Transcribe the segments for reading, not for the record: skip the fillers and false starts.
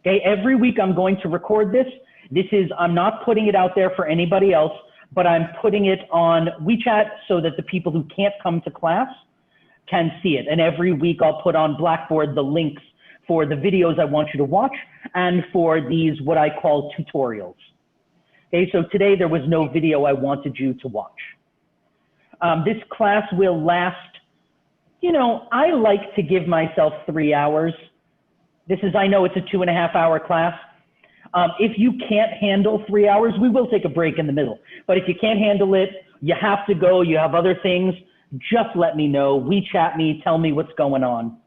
Okay, every week I'm going to record this. I'm not putting it out there for anybody else, but I'm putting it on WeChat so that the people who can't come to class can see it. And every week I'll put on Blackboard the links for the videos I want you to watch and for these, what I call tutorials. Okay, so today there was no video I wanted you to watch. This class will last, you know, I like to give myself 3 hours. I know it's a 2.5 hour class. If you can't handle 3 hours, we will take a break in the middle. But if you can't handle it, you have to go, you have other things, just let me know. WeChat me, tell me what's going on.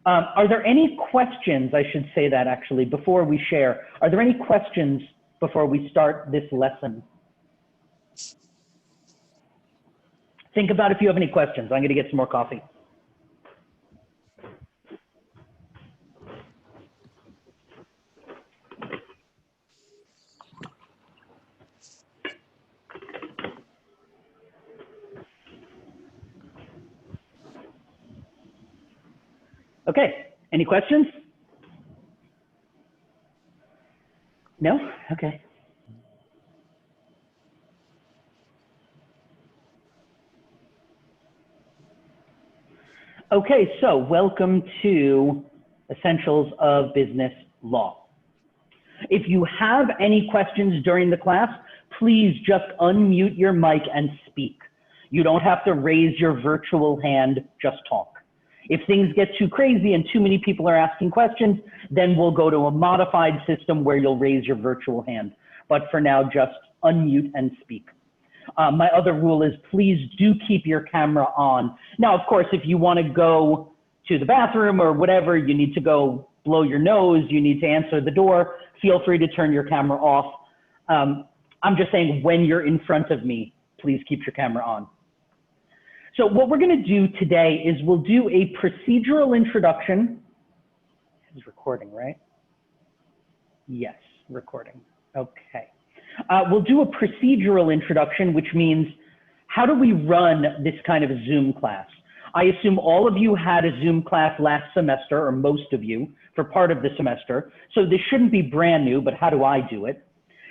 Are there any questions, I should say that actually, before we share? Are there any questions before we start this lesson? Think about if you have any questions. I'm going to get some more coffee. Okay, any questions? No? Okay. Okay, so welcome to Essentials of Business Law. If you have any questions during the class, please just unmute your mic and speak. You don't have to raise your virtual hand, just talk. If things get too crazy and too many people are asking questions, then we'll go to a modified system where you'll raise your virtual hand. But for now, just unmute and speak. My other rule is please do keep your camera on. Now, of course, if you want to go to the bathroom or whatever, you need to go blow your nose, you need to answer the door, feel free to turn your camera off. I'm just saying when you're in front of me, please keep your camera on. So what we're going to do today is we'll do a procedural introduction. It's recording, right? Yes, recording. Okay. We'll do a procedural introduction, which means how do we run this kind of a Zoom class? I assume all of you had a Zoom class last semester, or most of you, for part of the semester. So this shouldn't be brand new, but how do I do it?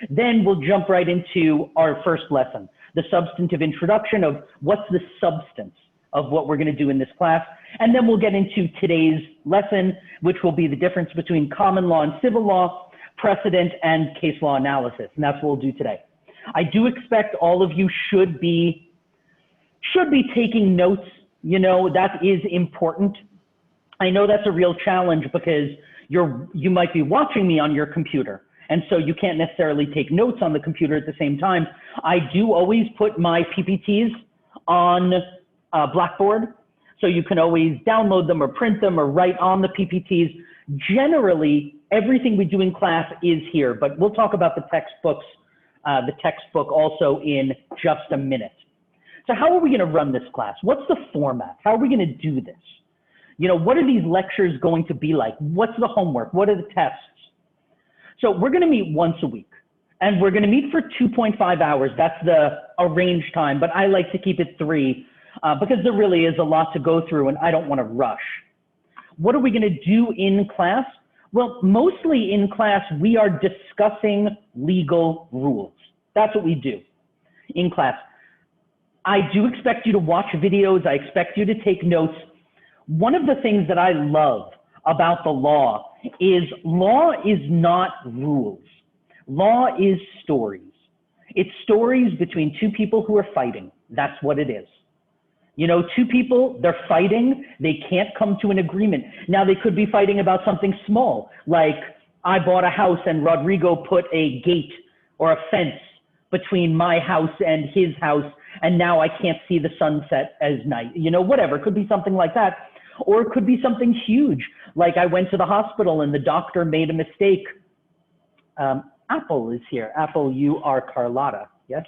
Then we'll jump right into our first lesson, the substantive introduction of what's the substance of what we're going to do in this class. And then we'll get into today's lesson, which will be the difference between common law and civil law, precedent, and case law analysis. And that's what we'll do today. I do expect all of you should be taking notes. You know, that is important. I know that's a real challenge because you might be watching me on your computer. And so you can't necessarily take notes on the computer at the same time. I do always put my PPTs on Blackboard. So you can always download them or print them or write on the PPTs. Generally, everything we do in class is here, but we'll talk about the textbook also in just a minute. So how are we going to run this class? What's the format? How are we going to do this? You know, what are these lectures going to be like? What's the homework? What are the tests? So we're going to meet once a week, and we're going to meet for 2.5 hours. That's the arranged time, but I like to keep it 3 because there really is a lot to go through, and I don't want to rush. What are we going to do in class? Well, mostly in class, we are discussing legal rules. That's what we do in class. I do expect you to watch videos. I expect you to take notes. One of the things that I love about the law is not rules. Law is stories. It's stories between two people who are fighting. That's what it is. You know, two people, they're fighting, they can't come to an agreement. Now they could be fighting about something small, like I bought a house and Rodrigo put a gate or a fence between my house and his house, and now I can't see the sunset as night. You know, whatever, it could be something like that. Or it could be something huge, like I went to the hospital and the doctor made a mistake. Apple is here. Apple, you are Carlotta, yes?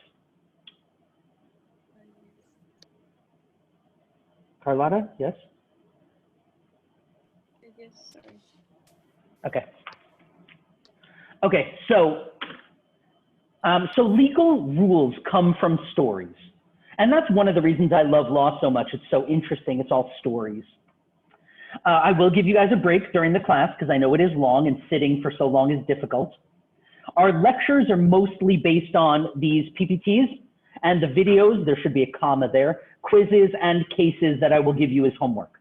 Carlotta, yes? Yes, sorry. Okay. Okay, so legal rules come from stories. And that's one of the reasons I love law so much. It's so interesting. It's all stories. I will give you guys a break during the class because I know it is long and sitting for so long is difficult. Our lectures are mostly based on these PPTs and the videos, there should be a comma there, quizzes and cases that I will give you as homework.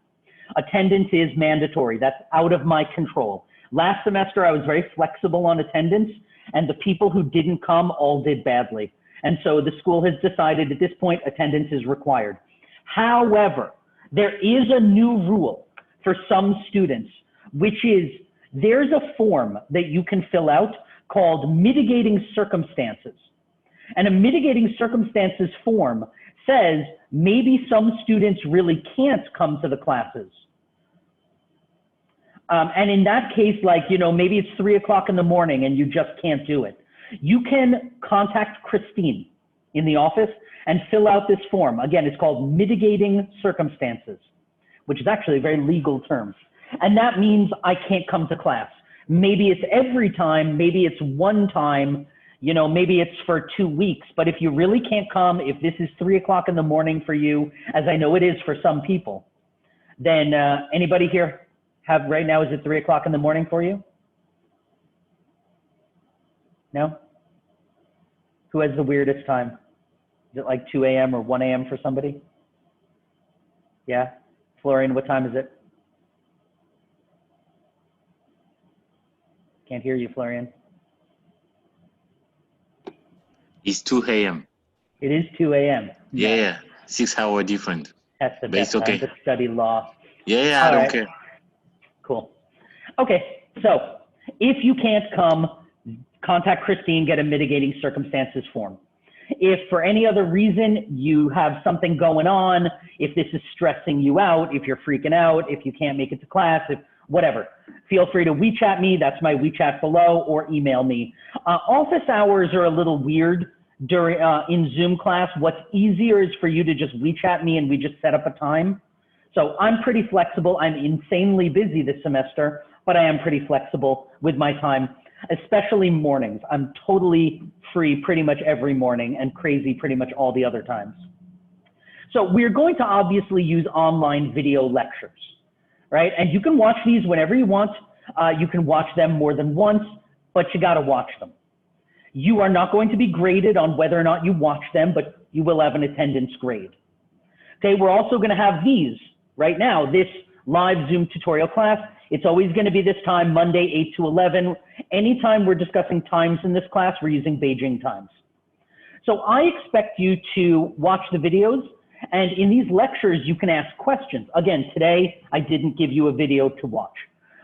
Attendance is mandatory. That's out of my control. Last semester, I was very flexible on attendance, and the people who didn't come all did badly. And so the school has decided at this point, attendance is required. However, there is a new rule for some students, which is there's a form that you can fill out called mitigating circumstances. And a mitigating circumstances form says maybe some students really can't come to the classes. And in that case, like, you know, maybe it's 3 o'clock in the morning and you just can't do it. You can contact Christine in the office and fill out this form. Again, it's called mitigating circumstances, which is actually a very legal term. And that means I can't come to class. Maybe it's every time, maybe it's one time, you know, maybe it's for 2 weeks. But if you really can't come, if this is 3 o'clock in the morning for you, as I know it is for some people, then anybody here have right now, is it 3 o'clock in the morning for you? No? Who has the weirdest time? Is it like 2 a.m. or 1 a.m. for somebody? Yeah? Florian, what time is it? Can't hear you, Florian. It's 2 a.m. It is 2 a.m. Yeah, 6 hour different. That's the But best it's okay. time to study law. Yeah, I All don't right. care. Cool. Okay, so if you can't come, contact Christine, get a mitigating circumstances form. If for any other reason you have something going on, if this is stressing you out, if you're freaking out, if you can't make it to class, if whatever, feel free to WeChat me. That's my WeChat below, or email me. Office hours are a little weird during in Zoom class. What's easier is for you to just WeChat me and we just set up a time. So I'm pretty flexible. I'm insanely busy this semester, but I am pretty flexible with my time, especially mornings. I'm totally free pretty much every morning and crazy pretty much all the other times. So we're going to obviously use online video lectures, right? And you can watch these whenever you want. You can watch them more than once, but you got to watch them. You are not going to be graded on whether or not you watch them, but you will have an attendance grade. Okay, we're also going to have these right now, this live Zoom tutorial class. It's always going to be this time, Monday, 8 to 11. Anytime we're discussing times in this class, we're using Beijing times. So I expect you to watch the videos, and in these lectures, you can ask questions. Again, today, I didn't give you a video to watch,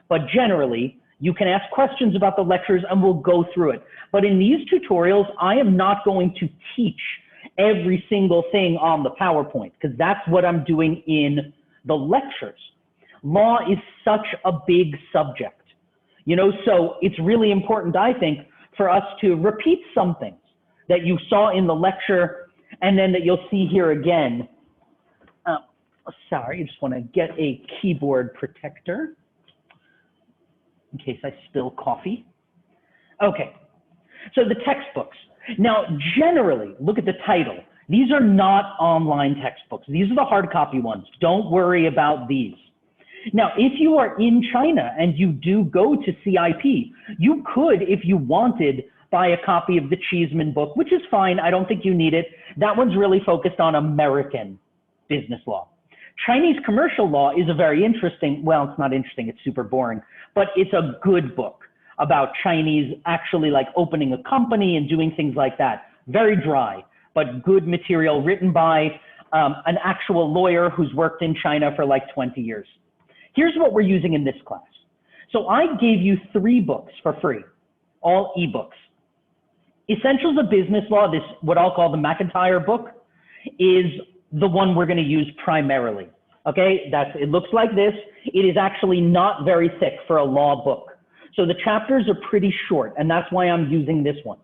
but generally, you can ask questions about the lectures and we'll go through it. But in these tutorials, I am not going to teach every single thing on the PowerPoint, because that's what I'm doing in the lectures. Law is such a big subject, you know, so it's really important, I think, for us to repeat some things that you saw in the lecture and then that you'll see here again. Sorry, I just want to get a keyboard protector in case I spill coffee. Okay, so the textbooks. Now, generally, look at the title. These are not online textbooks. These are the hard copy ones. Don't worry about these. Now, if you are in China and you do go to CIP, you could, if you wanted, buy a copy of the Cheeseman book, which is fine. I don't think you need it. That one's really focused on American business law. Chinese commercial law is a very interesting, well, it's not interesting, it's super boring, but it's a good book about Chinese actually like opening a company and doing things like that. Very dry, but good material written by an actual lawyer who's worked in China for like 20 years. Here's what we're using in this class. So I gave you 3 books for free, all ebooks. Essentials of Business Law, this what I'll call the McIntyre book, is the one we're going to use primarily. Okay, it looks like this. It is actually not very thick for a law book. So the chapters are pretty short, and that's why I'm using this one.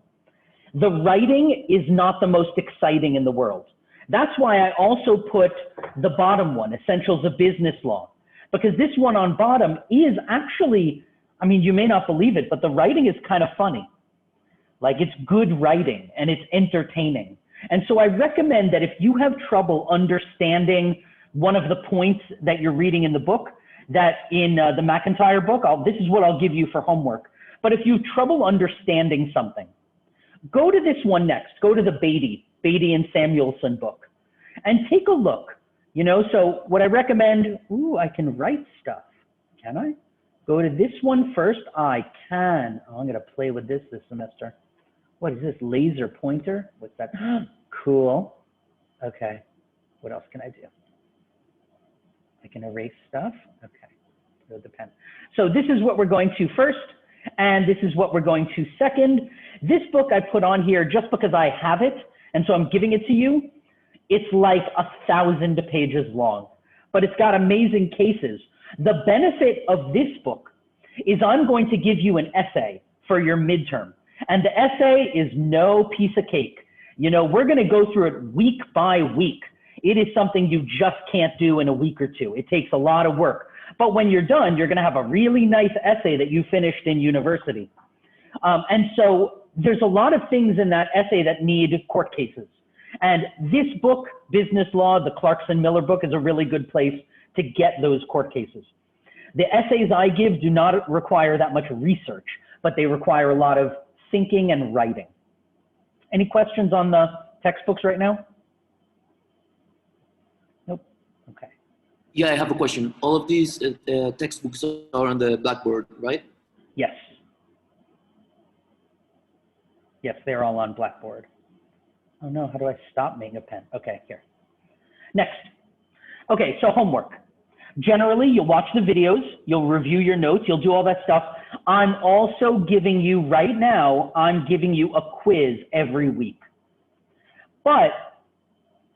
The writing is not the most exciting in the world. That's why I also put the bottom one, Essentials of Business Law, because this one on bottom is actually, I mean, you may not believe it, but the writing is kind of funny. Like, it's good writing and it's entertaining. And so I recommend that if you have trouble understanding one of the points that you're reading in the book, that in the McIntyre book, this is what I'll give you for homework. But if you have trouble understanding something, go to this one next. Go to the Beatty and Samuelson book and take a look. You know, so what I recommend, I can write stuff. Can I? Go to this one first. I can. Oh, I'm going to play with this semester. What is this, laser pointer? What's that? Cool. Okay. What else can I do? I can erase stuff. Okay. Go to the pen. So this is what we're going to first, and this is what we're going to second. This book I put on here just because I have it, and so I'm giving it to you. It's like 1,000 pages long, but it's got amazing cases. The benefit of this book is I'm going to give you an essay for your midterm, and the essay is no piece of cake. You know, we're going to go through it week by week. It is something you just can't do in a week or two. It takes a lot of work. But when you're done, you're going to have a really nice essay that you finished in university. And so there's a lot of things in that essay that need court cases. And this book, Business Law, the Clarkson-Miller book, is a really good place to get those court cases. The essays I give do not require that much research, but they require a lot of thinking and writing. Any questions on the textbooks right now? Nope. Okay. Yeah, I have a question. All of these textbooks are on the Blackboard, right? Yes. Yes, they're all on Blackboard. Oh no, how do I stop making a pen? Okay, here. Next. Okay, so homework. Generally, you'll watch the videos, you'll review your notes, you'll do all that stuff. I'm also giving you, right now, I'm giving you a quiz every week. But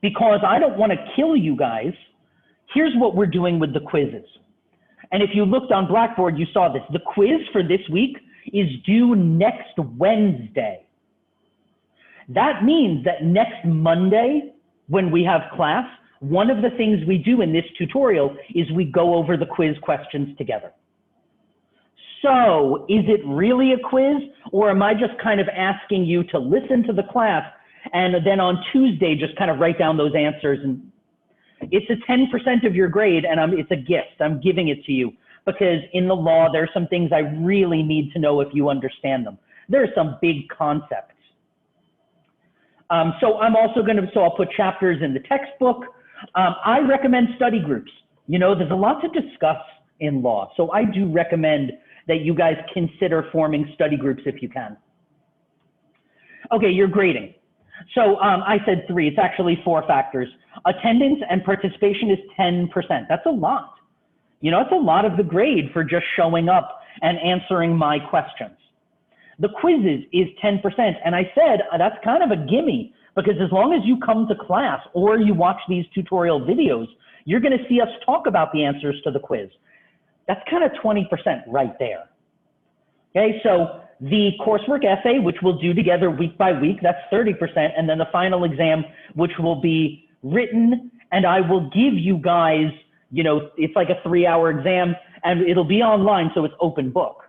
because I don't want to kill you guys, here's what we're doing with the quizzes. And if you looked on Blackboard, you saw this. The quiz for this week is due next Wednesday. That means that next Monday, when we have class, one of the things we do in this tutorial is we go over the quiz questions together. So is it really a quiz, or am I just kind of asking you to listen to the class and then on Tuesday just kind of write down those answers? And it's a 10% of your grade, and it's a gift. I'm giving it to you because in the law, there are some things I really need to know if you understand them. There are some big concepts. So I'm also going to, I'll put chapters in the textbook. I recommend study groups. You know, there's a lot to discuss in law. So I do recommend that you guys consider forming study groups if you can. Okay, your grading. So I said 3, it's actually 4 factors. Attendance and participation is 10%. That's a lot. You know, it's a lot of the grade for just showing up and answering my questions. The quizzes is 10%. And I said, that's kind of a gimme, because as long as you come to class or you watch these tutorial videos, you're going to see us talk about the answers to the quiz. That's kind of 20% right there. Okay, so the coursework essay, which we'll do together week by week, that's 30%. And then the final exam, which will be written, and I will give you guys, you know, it's like a 3-hour exam, and it'll be online, so it's open book.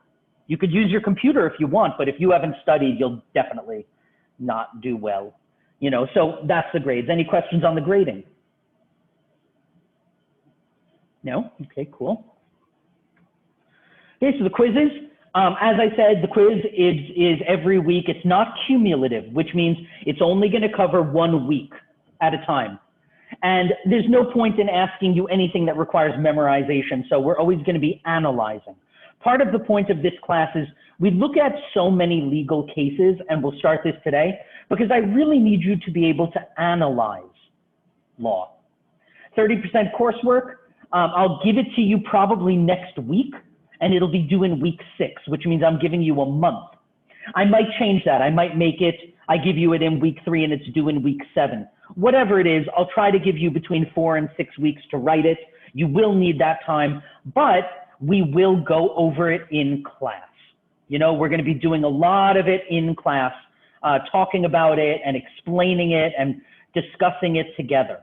You could use your computer if you want, but if you haven't studied, you'll definitely not do well. You know, so that's the grades. Any questions on the grading? No? Okay, cool. Okay, so the quizzes. As I said, the quiz is every week. It's not cumulative, which means it's only going to cover 1 week at a time. And there's no point in asking you anything that requires memorization, so we're always going to be analyzing. Part of the point of this class is we look at so many legal cases, and we'll start this today, because I really need you to be able to analyze law. 30% coursework, I'll give it to you probably next week, and it'll be due in week 6, which means I'm giving you a month. I might change that. I might make it, I give you it in week 3 and it's due in week 7. Whatever it is, I'll try to give you between 4 and 6 weeks to write it. You will need that time, but we will go over it in class. You know, we're going to be doing a lot of it in class, talking about it and explaining it and discussing it together.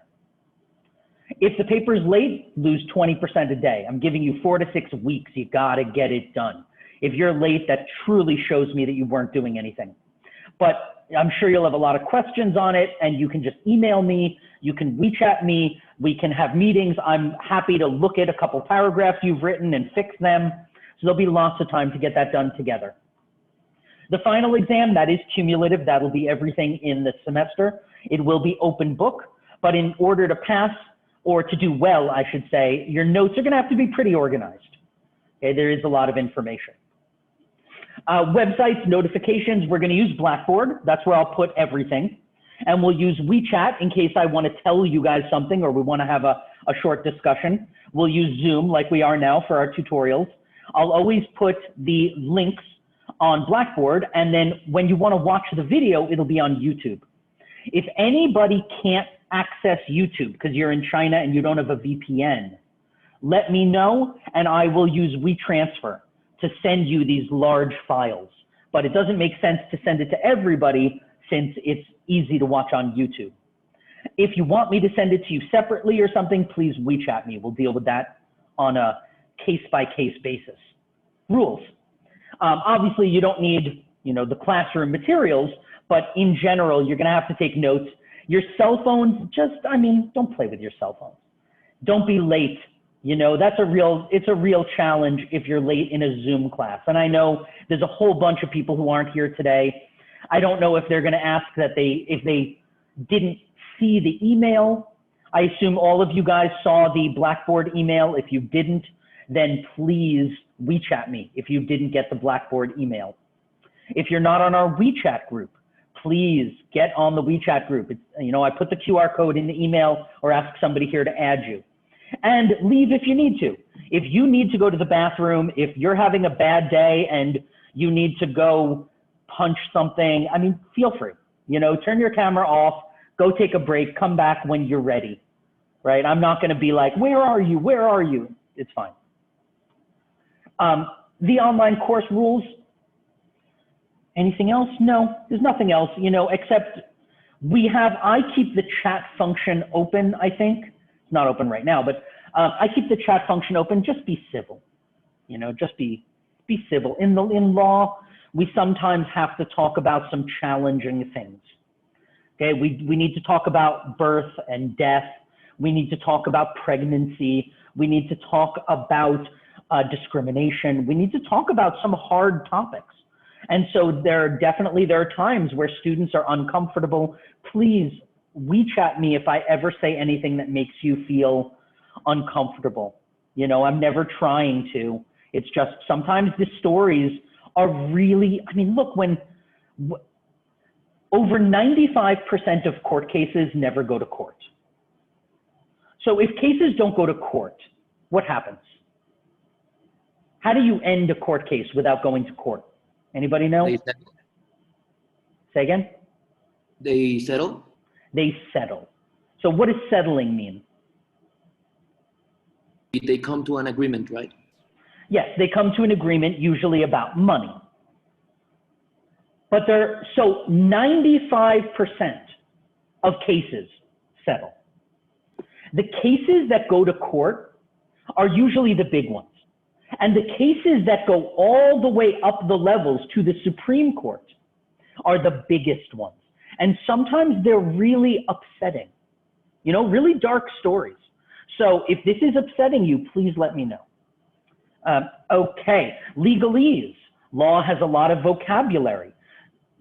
If the paper's late, lose 20% a day. I'm giving you 4 to 6 weeks. You got to get it done. If you're late, that truly shows me that you weren't doing anything. But I'm sure you'll have a lot of questions on it, and you can just email me. You can WeChat me. We can have meetings. I'm happy to look at a couple paragraphs you've written and fix them. So there'll be lots of time to get that done together. The final exam, that is cumulative. That'll be everything in the semester. It will be open book, but in order to pass, or to do well, I should say, your notes are gonna have to be pretty organized. Okay, there is a lot of information. Websites, notifications, we're gonna use Blackboard. That's where I'll put everything. And we'll use WeChat in case I wanna tell you guys something or we wanna have a short discussion. We'll use Zoom like we are now for our tutorials. I'll always put the links on Blackboard, and then when you wanna watch the video, it'll be on YouTube. If anybody can't access YouTube because you're in China and you don't have a VPN, let me know and I will use WeTransfer to send you these large files. But it doesn't make sense to send it to everybody since it's easy to watch on YouTube. If you want me to send it to you separately or something, please WeChat me. We'll deal with that on a case-by-case basis. Rules. Obviously, you don't need, the classroom materials, but in general, you're gonna have to take notes. Your cell phones, don't play with your cell phones. Don't be late. It's a real challenge if you're late in a Zoom class. And I know there's a whole bunch of people who aren't here today. I don't know if they're gonna ask that if they didn't see the email. I assume all of you guys saw the Blackboard email. If you didn't, then please WeChat me if you didn't get the Blackboard email. If you're not on our WeChat group, please get on the WeChat group. I put the QR code in the email or ask somebody here to add you. And leave if you need to. If you need to go to the bathroom, if you're having a bad day and you need to go punch something, feel free. Turn your camera off, go take a break, come back when you're ready, right? I'm not gonna be like, where are you? Where are you? It's fine. The online course rules. Anything else? No, there's nothing else, except I keep the chat function open, I think. It's not open right now, but I keep the chat function open. Just be civil, just be civil. In law, we sometimes have to talk about some challenging things. Okay, we need to talk about birth and death. We need to talk about pregnancy. We need to talk about discrimination. We need to talk about some hard topics. And so there are times where students are uncomfortable. Please WeChat me if I ever say anything that makes you feel uncomfortable. I'm never trying to. It's just sometimes the stories are really, look, when over 95% of court cases never go to court. So if cases don't go to court, what happens? How do you end a court case without going to court? Anybody know? They settle. Say again? They settle? They settle. So what does settling mean? They come to an agreement, right? Yes, they come to an agreement, usually about money. But 95% of cases settle. The cases that go to court are usually the big ones. And the cases that go all the way up the levels to the Supreme Court are the biggest ones. And sometimes they're really upsetting, really dark stories. So if this is upsetting you, please let me know. Okay, legalese. Law has a lot of vocabulary.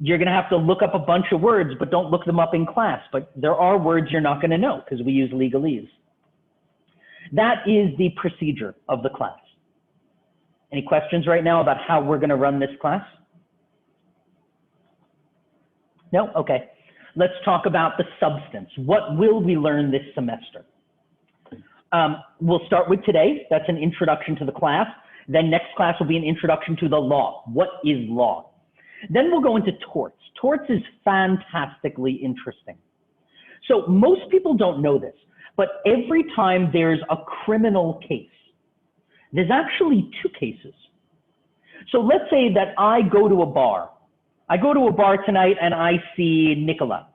You're gonna have to look up a bunch of words, but don't look them up in class. But there are words you're not gonna know because we use legalese. That is the procedure of the class. Any questions right now about how we're gonna run this class? No? Okay. Let's talk about the substance. What will we learn this semester? We'll start with today. That's an introduction to the class. Then next class will be an introduction to the law. What is law? Then we'll go into torts. Torts is fantastically interesting. So most people don't know this, but every time there's a criminal case, there's actually two cases. So let's say that I go to a bar. I go to a bar tonight and I see Nicola.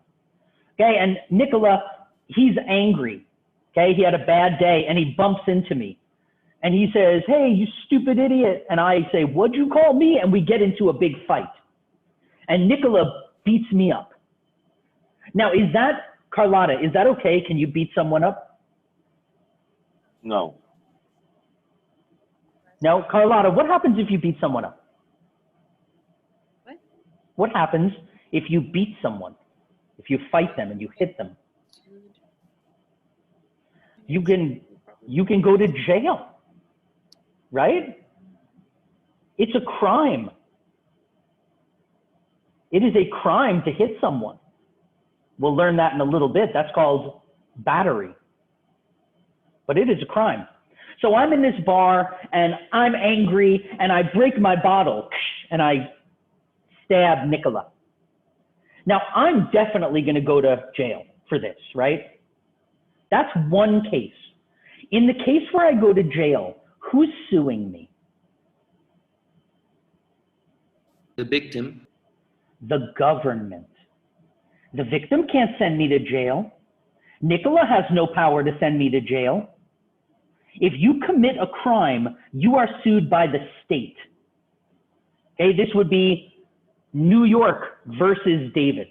Okay, and Nicola, he's angry. Okay, he had a bad day and he bumps into me. And he says, hey, you stupid idiot. And I say, what'd you call me? And we get into a big fight. And Nicola beats me up. Now, Carlotta, is that okay? Can you beat someone up? No. Now, Carlotta, what happens if you beat someone up? What? What happens if you beat someone? If you fight them and you hit them? You can go to jail, right? It's a crime. It is a crime to hit someone. We'll learn that in a little bit. That's called battery. But it is a crime. So I'm in this bar and I'm angry and I break my bottle and I stab Nicola. Now I'm definitely going to go to jail for this, right? That's one case. In the case where I go to jail, who's suing me? The victim. The government. The victim can't send me to jail. Nicola has no power to send me to jail. If you commit a crime, you are sued by the state. Okay, this would be New York versus David.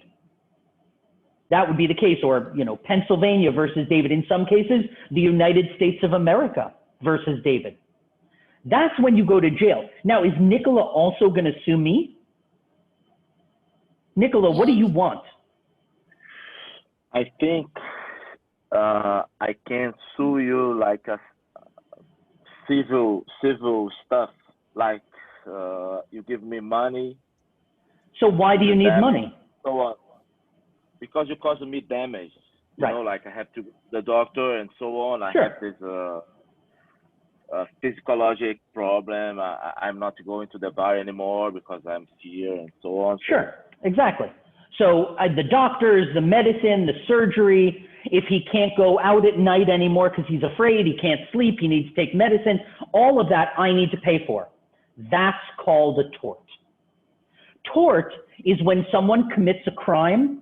That would be the case, or Pennsylvania versus David. In some cases, the United States of America versus David. That's when you go to jail. Now, is Nicola also going to sue me? Nicola, what do you want? I think I can sue you like a civil stuff, like you give me money. So why do you need money? So because you caused me damage. You Right. know, like I have to the doctor and so on. I Sure. have this physiologic problem. I'm not going to the bar anymore because I'm here and so on. Sure, exactly. So the doctors, the medicine, the surgery, if he can't go out at night anymore because he's afraid, he can't sleep, he needs to take medicine, all of that I need to pay for. That's called a tort. Tort is when someone commits a crime,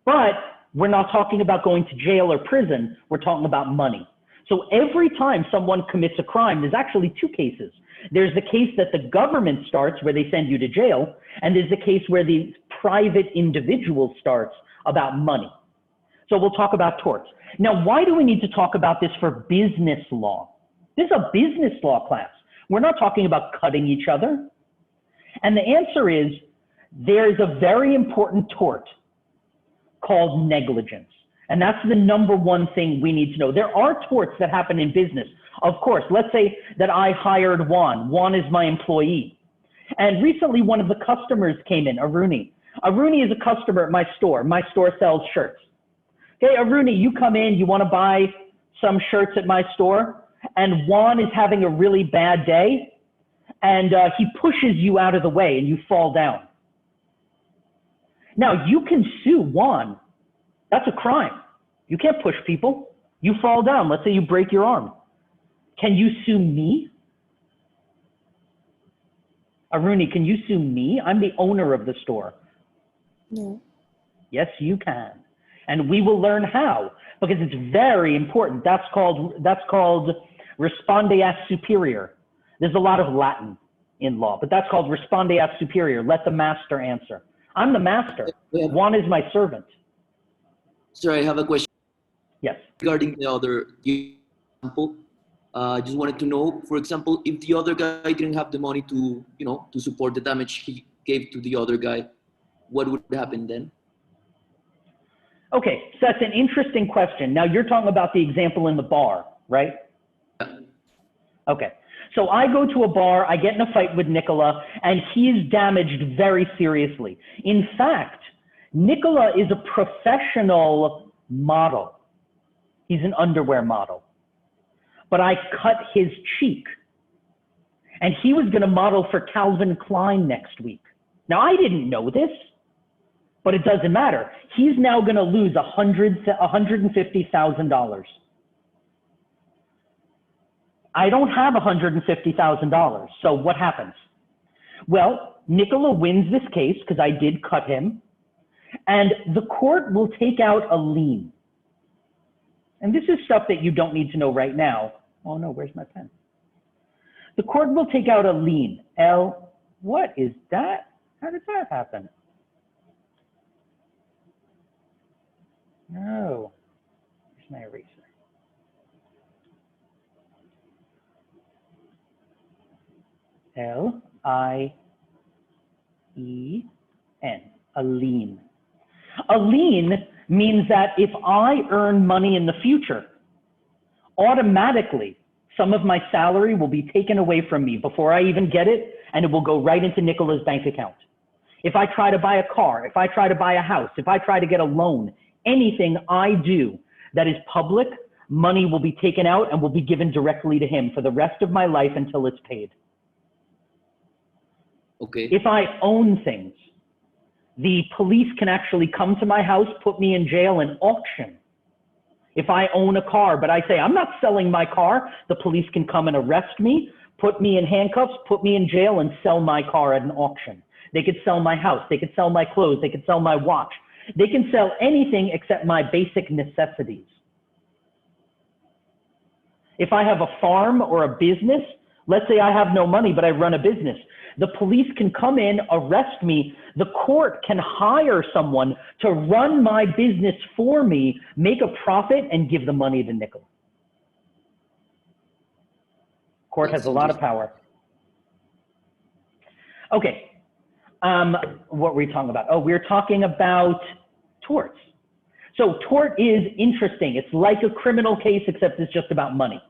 but we're not talking about going to jail or prison, we're talking about money. So every time someone commits a crime, there's actually two cases. There's the case that the government starts where they send you to jail, and there's the case where the private individual starts about money. So we'll talk about torts. Now, why do we need to talk about this for business law? This is a business law class. We're not talking about cutting each other. And the answer is, there's a very important tort called negligence. And that's the number one thing we need to know. There are torts that happen in business. Of course, let's say that I hired Juan. Juan is my employee. And recently one of the customers came in, Aruni. Aruni is a customer at my store. My store sells shirts. Okay, Aruni, you come in, you want to buy some shirts at my store, and Juan is having a really bad day, and he pushes you out of the way and you fall down. Now, you can sue Juan. That's a crime. You can't push people. You fall down. Let's say you break your arm. Can you sue me? Aruni, can you sue me? I'm the owner of the store. No. Yes, you can. And we will learn how, because it's very important. That's called respondeat superior. There's a lot of Latin in law, but that's called respondeat superior. Let the master answer. I'm the master. Juan is my servant. Sir, I have a question Yes. regarding the other example. I just wanted to know, for example, if the other guy didn't have the money to, to support the damage he gave to the other guy, what would happen then? Okay, so that's an interesting question. Now you're talking about the example in the bar, right? Yeah. Okay, so I go to a bar, I get in a fight with Nicola, and he's damaged very seriously. In fact, Nicola is a professional model. He's an underwear model. But I cut his cheek, and he was going to model for Calvin Klein next week. Now, I didn't know this, but it doesn't matter. He's now going to lose $150,000. I don't have $150,000, so what happens? Well, Nicola wins this case because I did cut him, and the court will take out a lien. And this is stuff that you don't need to know right now. Oh no, where's my pen? The court will take out a lien. What is that? How did that happen? No, where's my eraser? L-I-E-N, a lien. A lien means that if I earn money in the future, automatically some of my salary will be taken away from me before I even get it, and it will go right into Nicola's bank account. If I try to buy a car, if I try to buy a house, if I try to get a loan, anything I do that is public, money will be taken out and will be given directly to him for the rest of my life until it's paid. Okay. If I own things, the police can actually come to my house, put me in jail, and auction. If I own a car, but I say, I'm not selling my car, the police can come and arrest me, put me in handcuffs, put me in jail, and sell my car at an auction. They could sell my house, they could sell my clothes, they could sell my watch. They can sell anything except my basic necessities. If I have a farm or a business, let's say I have no money, but I run a business. The police can come in, arrest me. The court can hire someone to run my business for me, make a profit, and give the money to Nicola. Court has a lot of power. Okay. What were we talking about? Oh, we're talking about torts. So tort is interesting. It's like a criminal case, except it's just about money.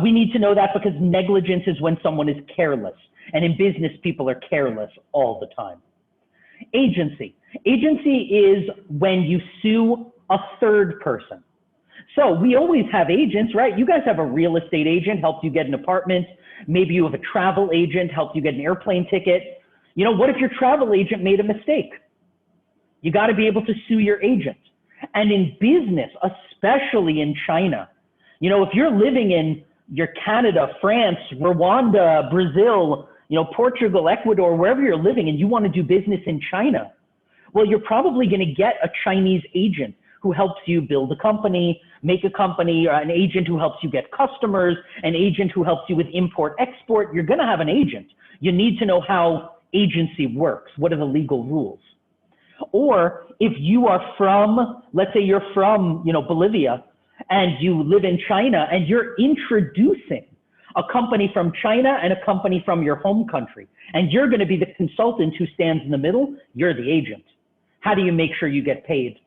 We need to know that because negligence is when someone is careless. And in business, people are careless all the time. Agency. Agency is when you sue a third person. So we always have agents, right? You guys have a real estate agent, helped you get an apartment. Maybe you have a travel agent, helped you get an airplane ticket. You know, what if your travel agent made a mistake? You got to be able to sue your agent. And in business, especially in China, you know, if you're living in your Canada, France, Rwanda, Brazil, you know, Portugal, Ecuador, wherever you're living, and you want to do business in China, well, you're probably going to get a Chinese agent who helps you build a company, make a company, or an agent who helps you get customers, an agent who helps you with import, export. You're going to have an agent. You need to know how agency works. What are the legal rules? Or if you are from, let's say you're from, you know, Bolivia, and you live in China, and you're introducing a company from China and a company from your home country, and you're going to be the consultant who stands in the middle, you're the agent. How do you make sure you get paid?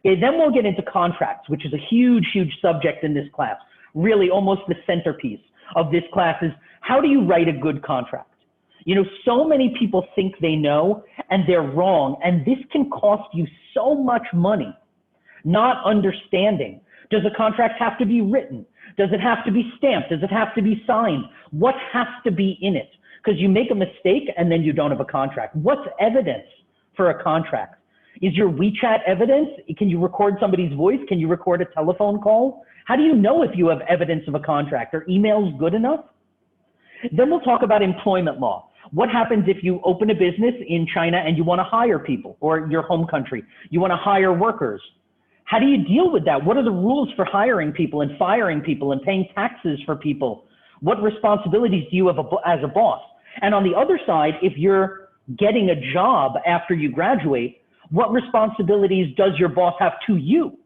Okay, then we'll get into contracts, which is a huge, huge subject in this class. Really almost the centerpiece of this class is how do you write a good contract? You know, so many people think they know and they're wrong, and this can cost you so much money not understanding. Does a contract have to be written? Does it have to be stamped? Does it have to be signed? What has to be in it? Because you make a mistake and then you don't have a contract. What's evidence for a contract? Is your WeChat evidence? Can you record somebody's voice? Can you record a telephone call? How do you know if you have evidence of a contract? Are emails good enough? Then we'll talk about employment law. What happens if you open a business in China and you want to hire people, or your home country, you want to hire workers? How do you deal with that? What are the rules for hiring people and firing people and paying taxes for people? What responsibilities do you have as a boss? And on the other side, if you're getting a job after you graduate, what responsibilities does your boss have to you?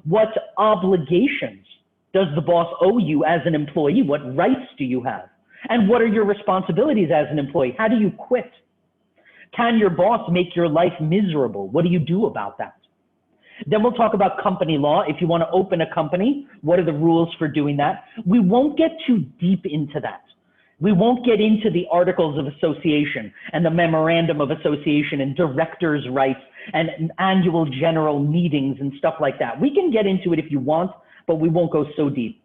What obligations does the boss owe you as an employee? What rights do you have? And what are your responsibilities as an employee? How do you quit? Can your boss make your life miserable? What do you do about that? Then we'll talk about company law. If you want to open a company, what are the rules for doing that? We won't get too deep into that. We won't get into the articles of association and the memorandum of association and directors' rights and annual general meetings and stuff like that. We can get into it if you want, but we won't go so deep.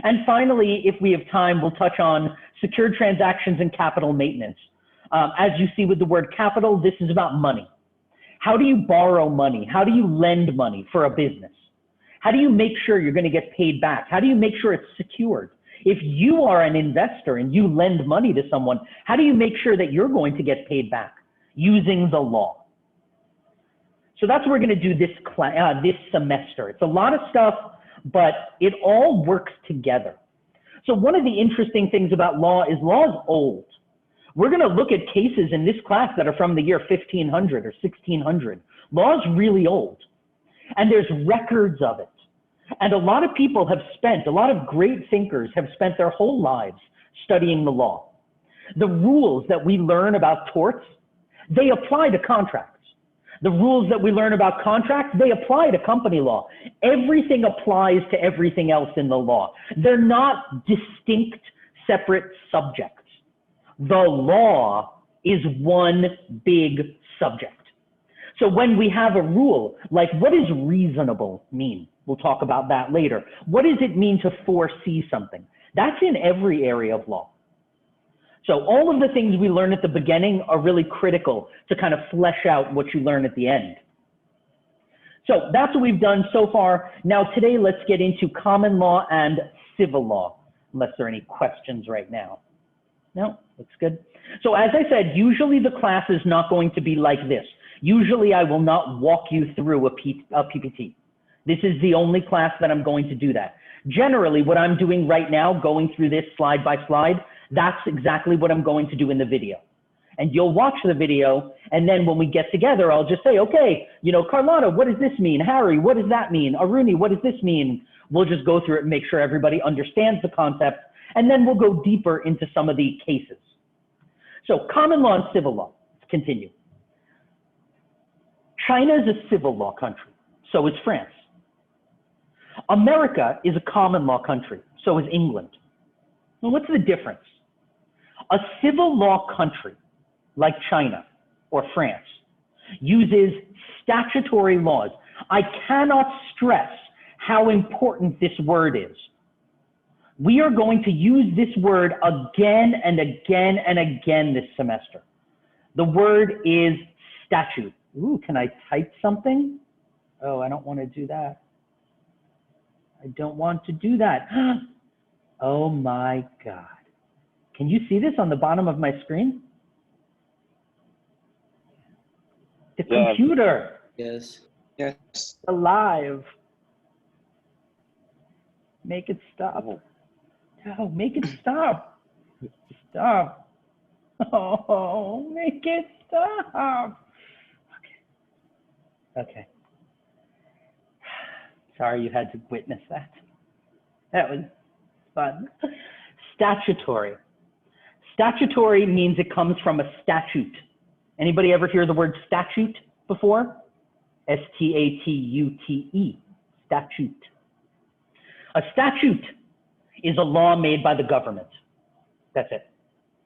And finally, if we have time, we'll touch on secured transactions and capital maintenance. As you see with the word capital, this is about money. How do you borrow money? How do you lend money for a business? How do you make sure you're going to get paid back? How do you make sure it's secured? If you are an investor and you lend money to someone, how do you make sure that you're going to get paid back? Using the law. So that's what we're going to do this semester. It's a lot of stuff, but it all works together. So one of the interesting things about law is old. We're going to look at cases in this class that are from the year 1500 or 1600. Law is really old, and there's records of it. And a lot of people have spent, a lot of great thinkers have spent their whole lives studying the law. The rules that we learn about torts, they apply to contracts. The rules that we learn about contracts, they apply to company law. Everything applies to everything else in the law. They're not distinct, separate subjects. The law is one big subject. So when we have a rule, like what does reasonable mean? We'll talk about that later. What does it mean to foresee something? That's in every area of law. So all of the things we learn at the beginning are really critical to kind of flesh out what you learn at the end. So that's what we've done so far. Now today, let's get into common law and civil law, unless there are any questions right now. No, looks good. So as I said, usually the class is not going to be like this. Usually I will not walk you through a PPT. This is the only class that I'm going to do that. Generally, what I'm doing right now, going through this slide by slide, that's exactly what I'm going to do in the video. And you'll watch the video, and then when we get together, I'll just say, okay, you know, Carlotta, what does this mean? Harry, what does that mean? Aruni, what does this mean? We'll just go through it and make sure everybody understands the concept, and then we'll go deeper into some of the cases. So common law and civil law, let's continue. China is a civil law country, so is France. America is a common law country, so is England. Well, what's the difference? A civil law country like China or France uses statutory laws. I cannot stress how important this word is. We are going to use this word again and again and again this semester. The word is statute. Ooh, can I type something? Oh, I don't want to do that. I don't want to do that. Oh my God. Can you see this on the bottom of my screen? The computer. Yes. Yes. Alive. Make it stop. No, make it stop. Stop. Oh, make it stop. Okay. Okay. Sorry you had to witness that. That was fun. Statutory. Statutory means it comes from a statute. Anybody ever hear the word statute before? S-T-A-T-U-T-E. Statute. A statute is a law made by the government. That's it.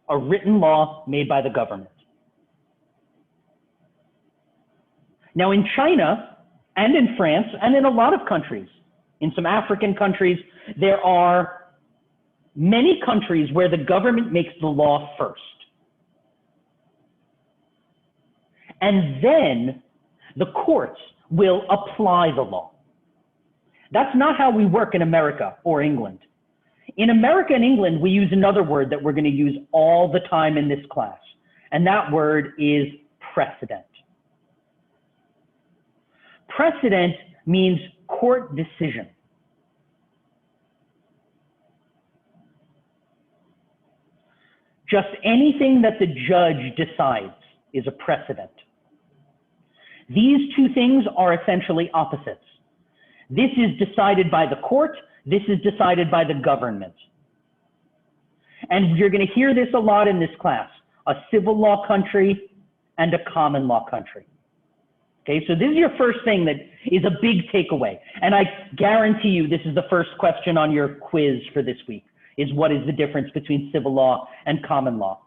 A written law made by the government. Now in China and in France and in a lot of countries, in some African countries, there are many countries where the government makes the law first. And then the courts will apply the law. That's not how we work in America or England. In America and England, we use another word that we're going to use all the time in this class, and that word is precedent. Precedent means court decision. Just anything that the judge decides is a precedent. These two things are essentially opposites. This is decided by the court. This is decided by the government. And you're going to hear this a lot in this class, a civil law country and a common law country. Okay, so this is your first thing that is a big takeaway. And I guarantee you this is the first question on your quiz for this week, is what is the difference between civil law and common law,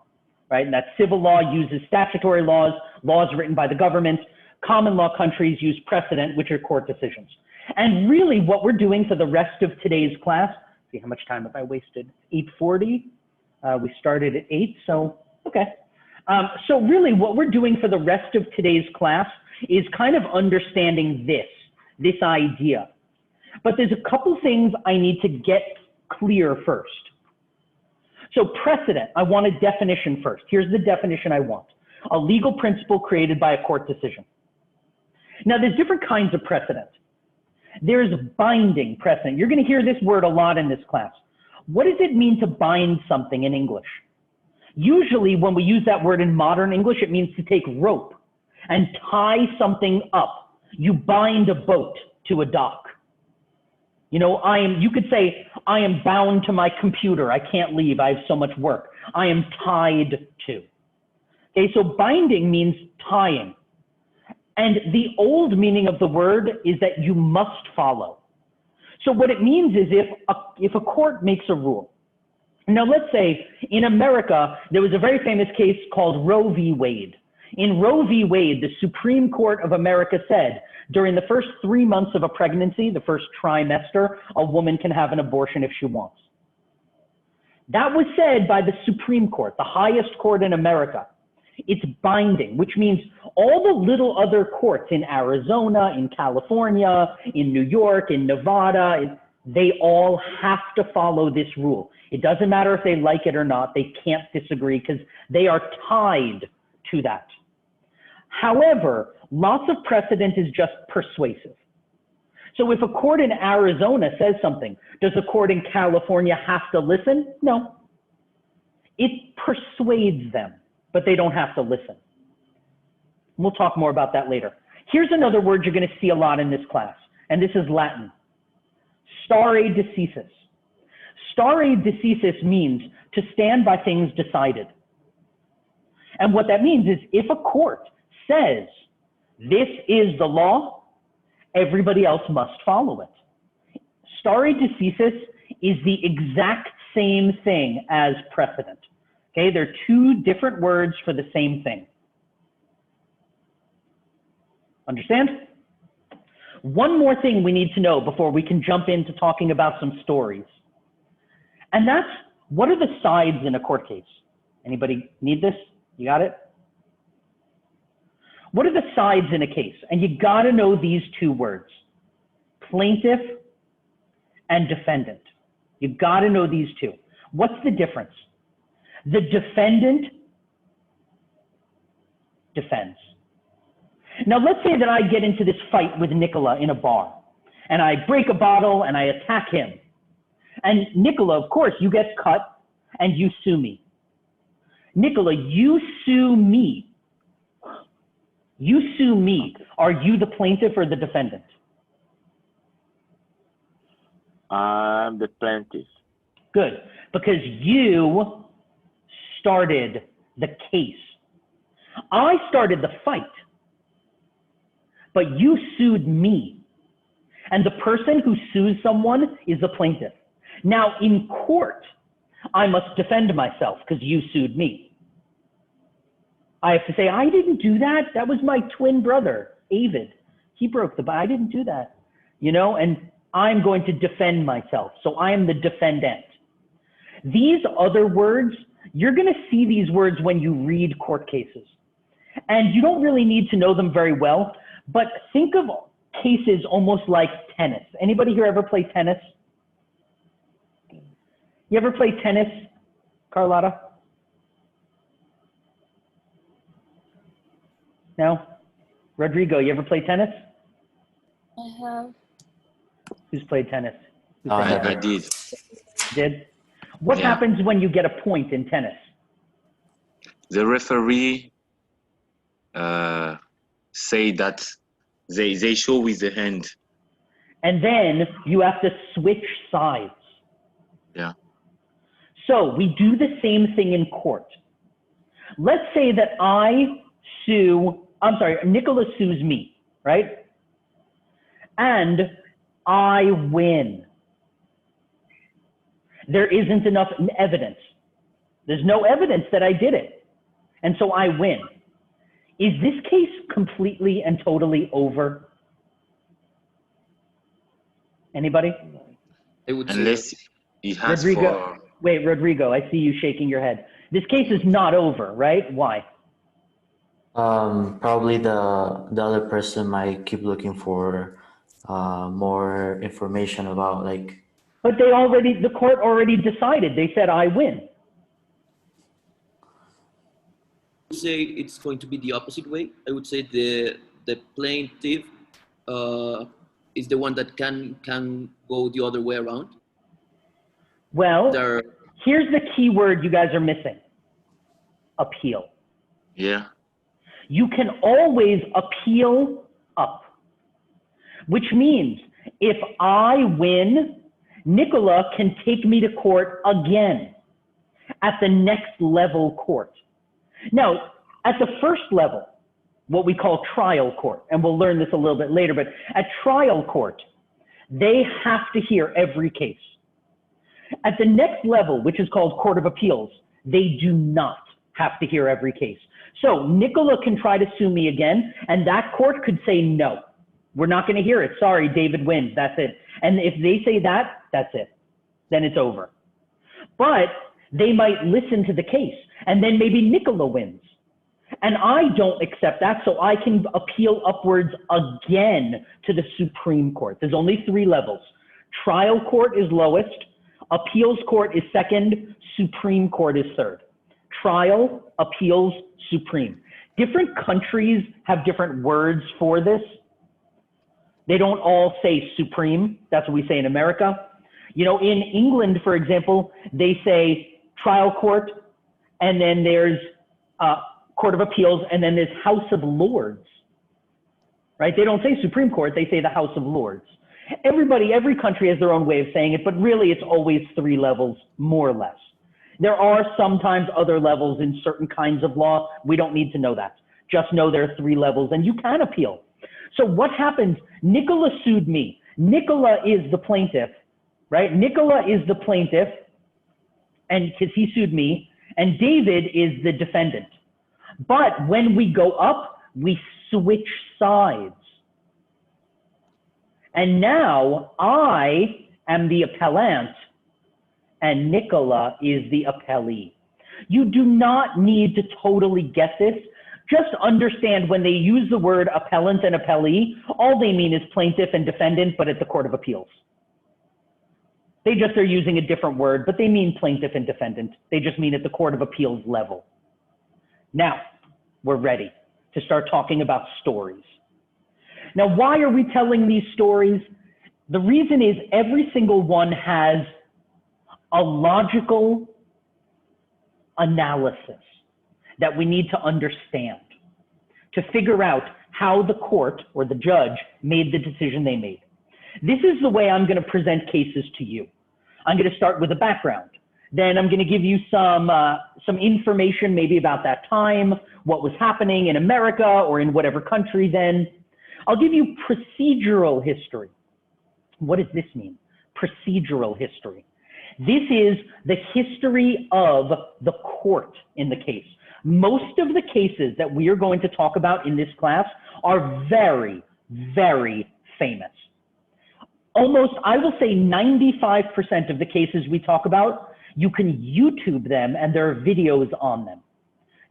right? And that civil law uses statutory laws, laws written by the government. Common law countries use precedent, which are court decisions. And really what we're doing for the rest of today's class, see how much time have I wasted? 8:40. We started at 8, so okay. So really what we're doing for the rest of today's class is kind of understanding this idea. But there's a couple things I need to get clear first. So precedent, I want a definition first. Here's the definition I want. A legal principle created by a court decision. Now there's different kinds of precedent. There's binding precedent. You're going to hear this word a lot in this class. What does it mean to bind something in English? Usually when we use that word in modern English, it means to take rope and tie something up. You bind a boat to a dock. You know, you could say, I am bound to my computer. I can't leave. I have so much work. I am tied to. Okay, so binding means tying. And the old meaning of the word is that you must follow. So what it means is if a court makes a rule. Now let's say in America, there was a very famous case called Roe v. Wade. In Roe v. Wade, the Supreme Court of America said during the first 3 months of a pregnancy, the first trimester, a woman can have an abortion if she wants. That was said by the Supreme Court, the highest court in America. It's binding, which means all the little other courts in Arizona, in California, in New York, in Nevada, they all have to follow this rule. It doesn't matter if they like it or not. They can't disagree because they are tied to that. However, lots of precedent is just persuasive. So if a court in Arizona says something, does a court in California have to listen? No. It persuades them, but they don't have to listen. We'll talk more about that later. Here's another word you're going to see a lot in this class, and this is Latin. Stare decisis. Stare decisis means to stand by things decided. And what that means is if a court says this is the law, everybody else must follow it. Stare decisis is the exact same thing as precedent. Okay, they're two different words for the same thing. Understand? One more thing we need to know before we can jump into talking about some stories. And that's, what are the sides in a court case? Anybody need this? You got it? What are the sides in a case? And you got to know these two words, plaintiff and defendant. You got to know these two. What's the difference? The defendant defends. Now let's say that I get into this fight with Nicola in a bar and I break a bottle and I attack him. And Nicola, of course, you get cut and you sue me. Nicola, you sue me. You sue me. Are you the plaintiff or the defendant? I'm the plaintiff. Good, because you started the case. I started the fight, but you sued me. And the person who sues someone is the plaintiff. Now in court, I must defend myself because you sued me. I have to say, I didn't do that. That was my twin brother, Avid. He broke the, I didn't do that, you know, and I'm going to defend myself. So I am the defendant. These other words, you're going to see these words when you read court cases. And you don't really need to know them very well, but think of cases almost like tennis. Anybody here ever play tennis? You ever play tennis, Carlotta? No? Rodrigo, you ever play tennis? I have. Who's played tennis? Who's I did. Did? What Yeah. happens when you get a point in tennis? The referee say that they show with the hand. And then you have to switch sides. Yeah. So we do the same thing in court. Let's say that Nicola sues me, right? And I win. There isn't enough evidence. There's no evidence that I did it. And so I win. Is this case completely and totally over? Anybody? I would say Unless he has Rodrigo, wait, Rodrigo, I see you shaking your head. This case is not over, right? Why? Probably the other person might keep looking for more information about like. But the court already decided. They said I win. I would say it's going to be the opposite way. I would say the plaintiff is the one that can go the other way around. Well, here's the key word you guys are missing. Appeal. Yeah. You can always appeal up, which means if I win, Nicola can take me to court again. at the next level court. Now, at the first level, what we call trial court, and we'll learn this a little bit later, but at trial court, they have to hear every case. At the next level, which is called Court of Appeals, they do not have to hear every case. So Nicola can try to sue me again, and that court could say, no, we're not going to hear it. Sorry, David wins. That's it. And if they say that, that's it. Then it's over. But they might listen to the case, and then maybe Nicola wins. And I don't accept that, so I can appeal upwards again to the Supreme Court. There's only 3 levels. Trial court is lowest, appeals court is second, Supreme Court is third. Trial, appeals, Supreme. Different countries have different words for this. They don't all say Supreme. That's what we say in America. You know, in England, for example, they say trial court, and then there's Court of Appeals, and then there's House of Lords, right? They don't say Supreme Court, they say the House of Lords. Every country has their own way of saying it, but really it's always 3 levels, more or less. There are sometimes other levels in certain kinds of law. We don't need to know that. Just know there are 3 levels, and you can appeal. So what happens? Nicola sued me. Nicola is the plaintiff, right? Nicola is the plaintiff, and because he sued me, and David is the defendant. But when we go up, we switch sides. And now I am the appellant and Nicola is the appellee. You do not need to totally get this. Just understand when they use the word appellant and appellee, all they mean is plaintiff and defendant, but at the Court of Appeals. They just are using a different word, but they mean plaintiff and defendant. They just mean at the Court of Appeals level. Now, we're ready to start talking about stories. Now, why are we telling these stories? The reason is every single one has a logical analysis that we need to understand to figure out how the court or the judge made the decision they made. This is the way I'm going to present cases to you. I'm going to start with a background. Then I'm going to give you some information maybe about that time, what was happening in America or in whatever country then. I'll give you procedural history. What does this mean? Procedural history. This is the history of the court in the case. Most of the cases that we are going to talk about in this class are very, very famous. Almost, I will say 95% of the cases we talk about, you can YouTube them and there are videos on them.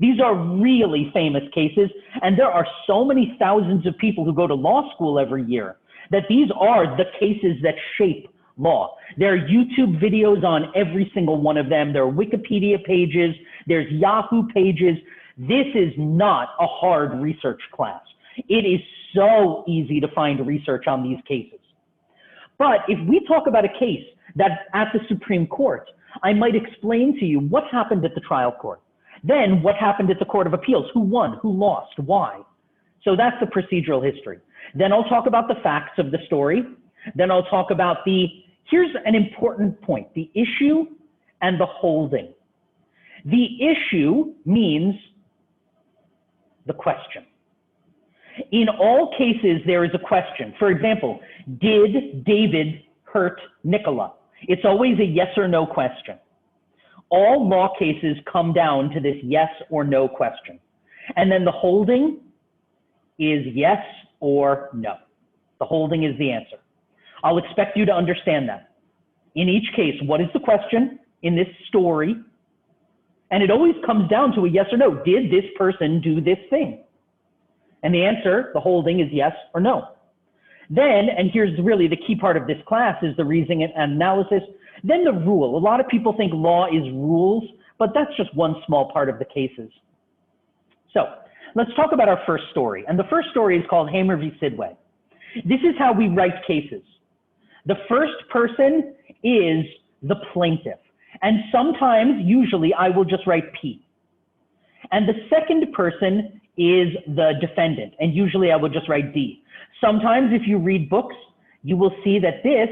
These are really famous cases, and there are so many thousands of people who go to law school every year that these are the cases that shape law. There are YouTube videos on every single one of them. There are Wikipedia pages. There's Yahoo pages. This is not a hard research class. It is so easy to find research on these cases. But if we talk about a case that at the Supreme Court, I might explain to you what happened at the trial court. Then what happened at the Court of Appeals, who won, who lost, why. So that's the procedural history. Then I'll talk about the facts of the story. Then I'll talk about here's an important point, the issue and the holding. The issue means the question. In all cases, there is a question. For example, did David hurt Nicola? It's always a yes or no question. All law cases come down to this yes or no question. And then the holding is yes or no. The holding is the answer. I'll expect you to understand that. In each case, what is the question in this story? And it always comes down to a yes or no. Did this person do this thing? And the answer, the holding, is yes or no. Then, and here's really the key part of this class, is the reasoning and analysis. Then the rule. A lot of people think law is rules, but that's just one small part of the cases. So let's talk about our first story. And the first story is called Hamer v. Sidway. This is how we write cases. The first person is the plaintiff. And sometimes, usually, I will just write P. And the second person is the defendant. And usually I will just write D. Sometimes if you read books, you will see that this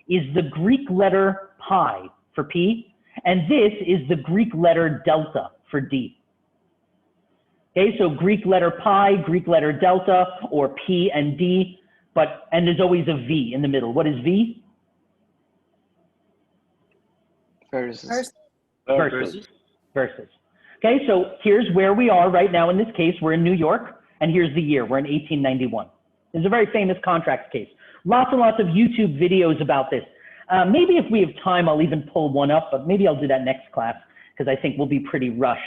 is the Greek letter pi for P, And this is the Greek letter delta for D. Okay, so Greek letter pi, Greek letter delta, or P and D, and there's always a V in the middle. What is V? Versus. Versus. Okay, so here's where we are right now in this case. We're in New York, and here's the year. We're in 1891. This is a very famous contracts case. Lots and lots of YouTube videos about this. Maybe if we have time, I'll even pull one up, but maybe I'll do that next class because I think we'll be pretty rushed.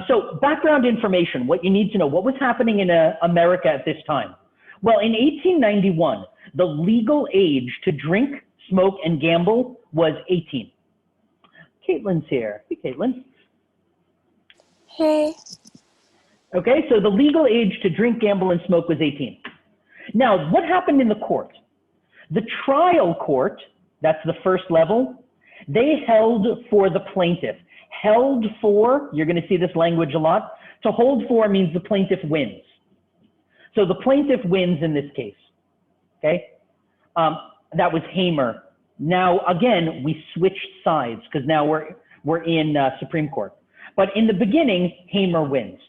So background information, what you need to know. What was happening in America at this time? Well, in 1891, the legal age to drink, smoke, and gamble was 18. Caitlin's here. Hey, Caitlin. Hey. Okay, so the legal age to drink, gamble, and smoke was 18. Now, what happened in the court? The trial court, that's the first level, they held for the plaintiff. Held for, you're going to see this language a lot. To hold for means the plaintiff wins. So the plaintiff wins in this case, okay? That was Hamer. Now, again, we switched sides because now we're in Supreme Court. But in the beginning, Hamer wins.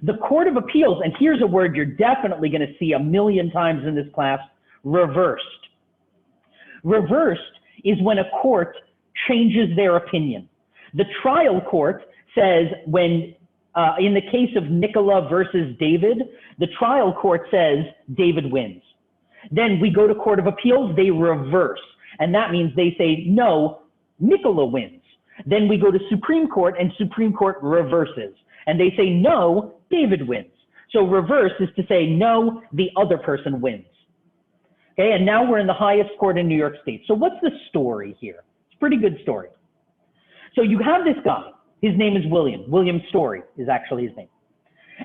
The Court of Appeals, and here's a word you're definitely going to see a million times in this class, reversed. Reversed is when a court changes their opinion. The trial court says when, in the case of Nicola versus David, the trial court says David wins. Then we go to Court of Appeals, they reverse. And that means they say, no, Nicola wins. Then we go to Supreme Court and Supreme Court reverses. And they say, no, David wins. So reverse is to say, no, the other person wins. Okay, and now we're in the highest court in New York State. So what's the story here? It's a pretty good story. So you have this guy, his name is William. William Story is actually his name.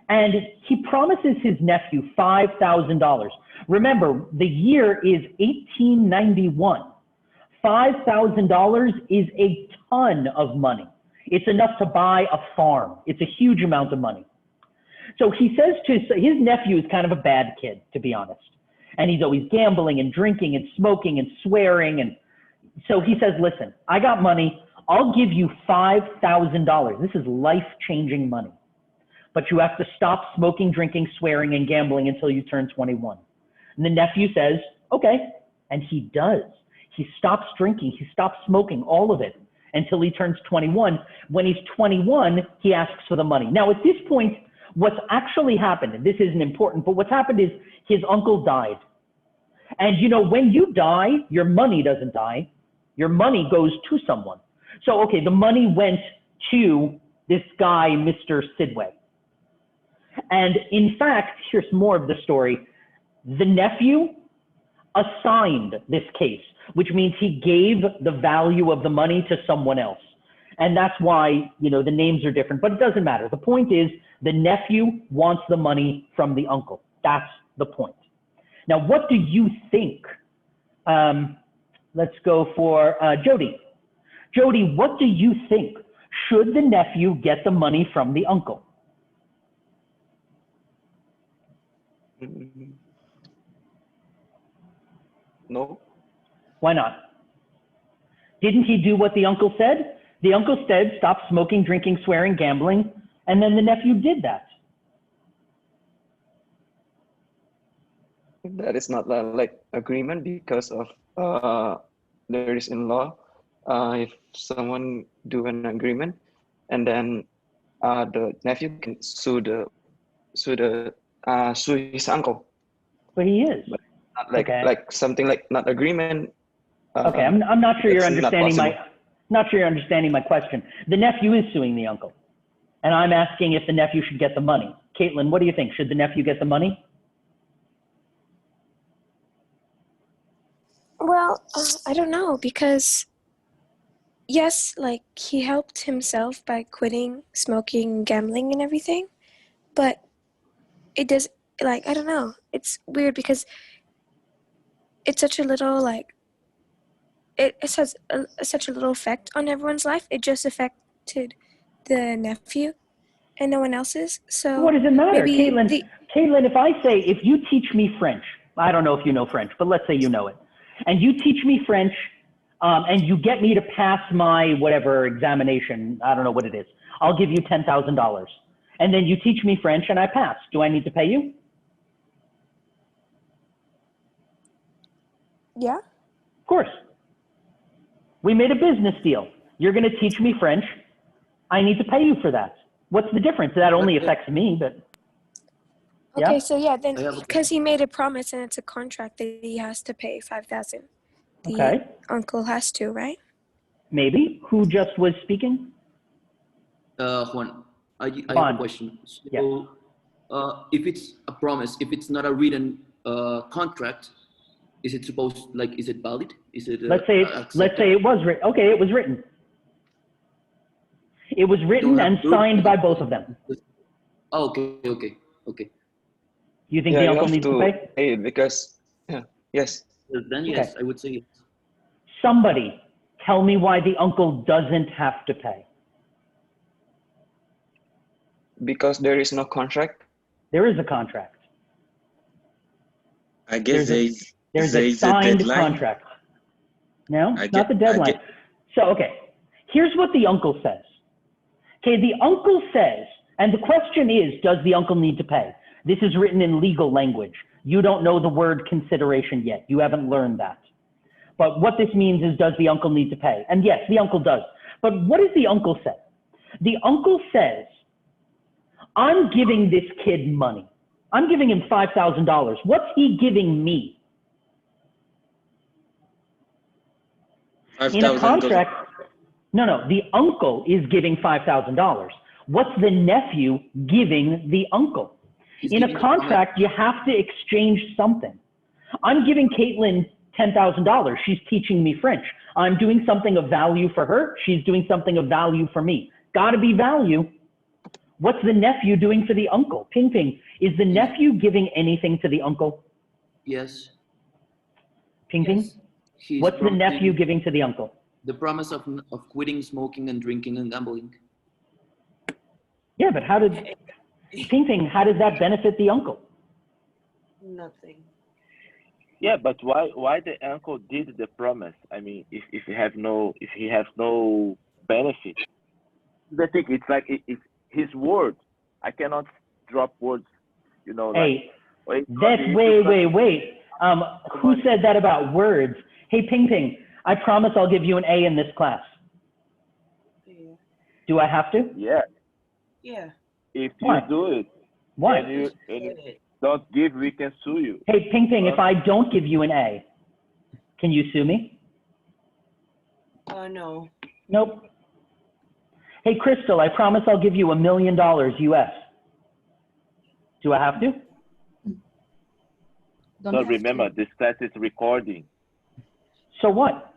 And he promises his nephew $5,000. Remember, the year is 1891. $5,000 is a ton of money. It's enough to buy a farm. It's a huge amount of money. So he says to his nephew is kind of a bad kid, to be honest. And he's always gambling and drinking and smoking and swearing. And so he says, listen, I got money. I'll give you $5,000. This is life-changing money. But you have to stop smoking, drinking, swearing, and gambling until you turn 21. And the nephew says, okay. And he does. He stops drinking. He stops smoking, all of it, until he turns 21. When he's 21, he asks for the money. Now, at this point, what's actually happened, and this isn't important, but what's happened is his uncle died. And you know, when you die, your money doesn't die. Your money goes to someone. So, okay, the money went to this guy, Mr. Sidway. And in fact, here's more of the story. The nephew assigned this case, which means he gave the value of the money to someone else. And that's why, you know, the names are different, but it doesn't matter. The point is the nephew wants the money from the uncle. That's the point. Now, what do you think? Let's go for Jody. Jody, what do you think? Should the nephew get the money from the uncle? No. Why not? Didn't he do what the uncle said? The uncle said, stop smoking, drinking, swearing, gambling, and then the nephew did that. That is not like agreement because of there is in law. If someone do an agreement and then the nephew can sue his uncle. But he is. But not like Okay. like something like not agreement. Okay, I'm not sure you're it's not understanding my question. The nephew is suing the uncle, and I'm asking if the nephew should get the money. Caitlin, what do you think? Should the nephew get the money? Well, I don't know, because yes, like he helped himself by quitting smoking, gambling, and everything, but it does, like, I don't know. It's weird because it's such a little, like, it has such a little effect on everyone's life. It just affected the nephew and no one else's. So What does it matter? maybe Caitlin, if I say, if you teach me French, I don't know if you know French, but let's say you know it, and you teach me French and you get me to pass my whatever examination, I don't know what it is, I'll give you $10,000. And then you teach me French and I pass. Do I need to pay you? Yeah. Of course. We made a business deal. You're going to teach me French. I need to pay you for that. What's the difference? That only affects me, but Okay, yeah. so yeah, then I have a because he made a promise and it's a contract that he has to pay 5,000. The Okay. uncle has to, right? Maybe. Who just was speaking? Juan, I have Juan. a question. So, Yes. If it's a promise, if it's not a written contract, is it supposed, like, is it valid? Is it Let's say it was written. Okay, it was written. It was written and signed by both of them. Oh, okay. You think Yeah, the you uncle have needs to to pay? pay it because, yeah, yes, Then yes, I would say yes. Somebody tell me why the uncle doesn't have to pay. because there is no contract. There is a contract. I guess There's there a is a signed deadline. contract. No, I not the get- I deadline. get- So, okay, here's what the uncle says. Okay, the uncle says, and the question is, does the uncle need to pay? This is written in legal language. You don't know the word consideration yet. You haven't learned that. But what this means is, does the uncle need to pay? And yes, the uncle does. But what does the uncle say? The uncle says, I'm giving this kid money. I'm giving him $5,000. What's he giving me? In a $5,000. contract, no, the uncle is giving $5,000. What's the nephew giving the uncle? He's In a giving the contract, you have to exchange something. I'm giving Caitlin $10,000. She's teaching me French. I'm doing something of value for her. She's doing something of value for me. Gotta be value. What's the nephew doing for the uncle? Ping Ping, is the nephew giving anything to the uncle? Yes. Ping Ping? Yes. He's What's the promising nephew giving to the uncle? The promise of quitting smoking and drinking and gambling. Yeah, but how did, Ping Ping, how does that benefit the uncle? Nothing. Yeah, but why the uncle did the promise? I mean, if he has no benefit, the thing it's like it's his word. I cannot drop words, you know. Hey, like, that's wait. Who said that about words? Hey, Ping Ping, I promise I'll give you an A in this class. Yeah. Do I have to? Yeah, Yeah. if Why? you do it, Why? and you don't give, we can sue you. Hey, Ping Ping, if I don't give you an A, can you sue me? No. Nope. Hey, Crystal, I promise I'll give you $1 million US. Do I have to? So remember, this class is recording. So what?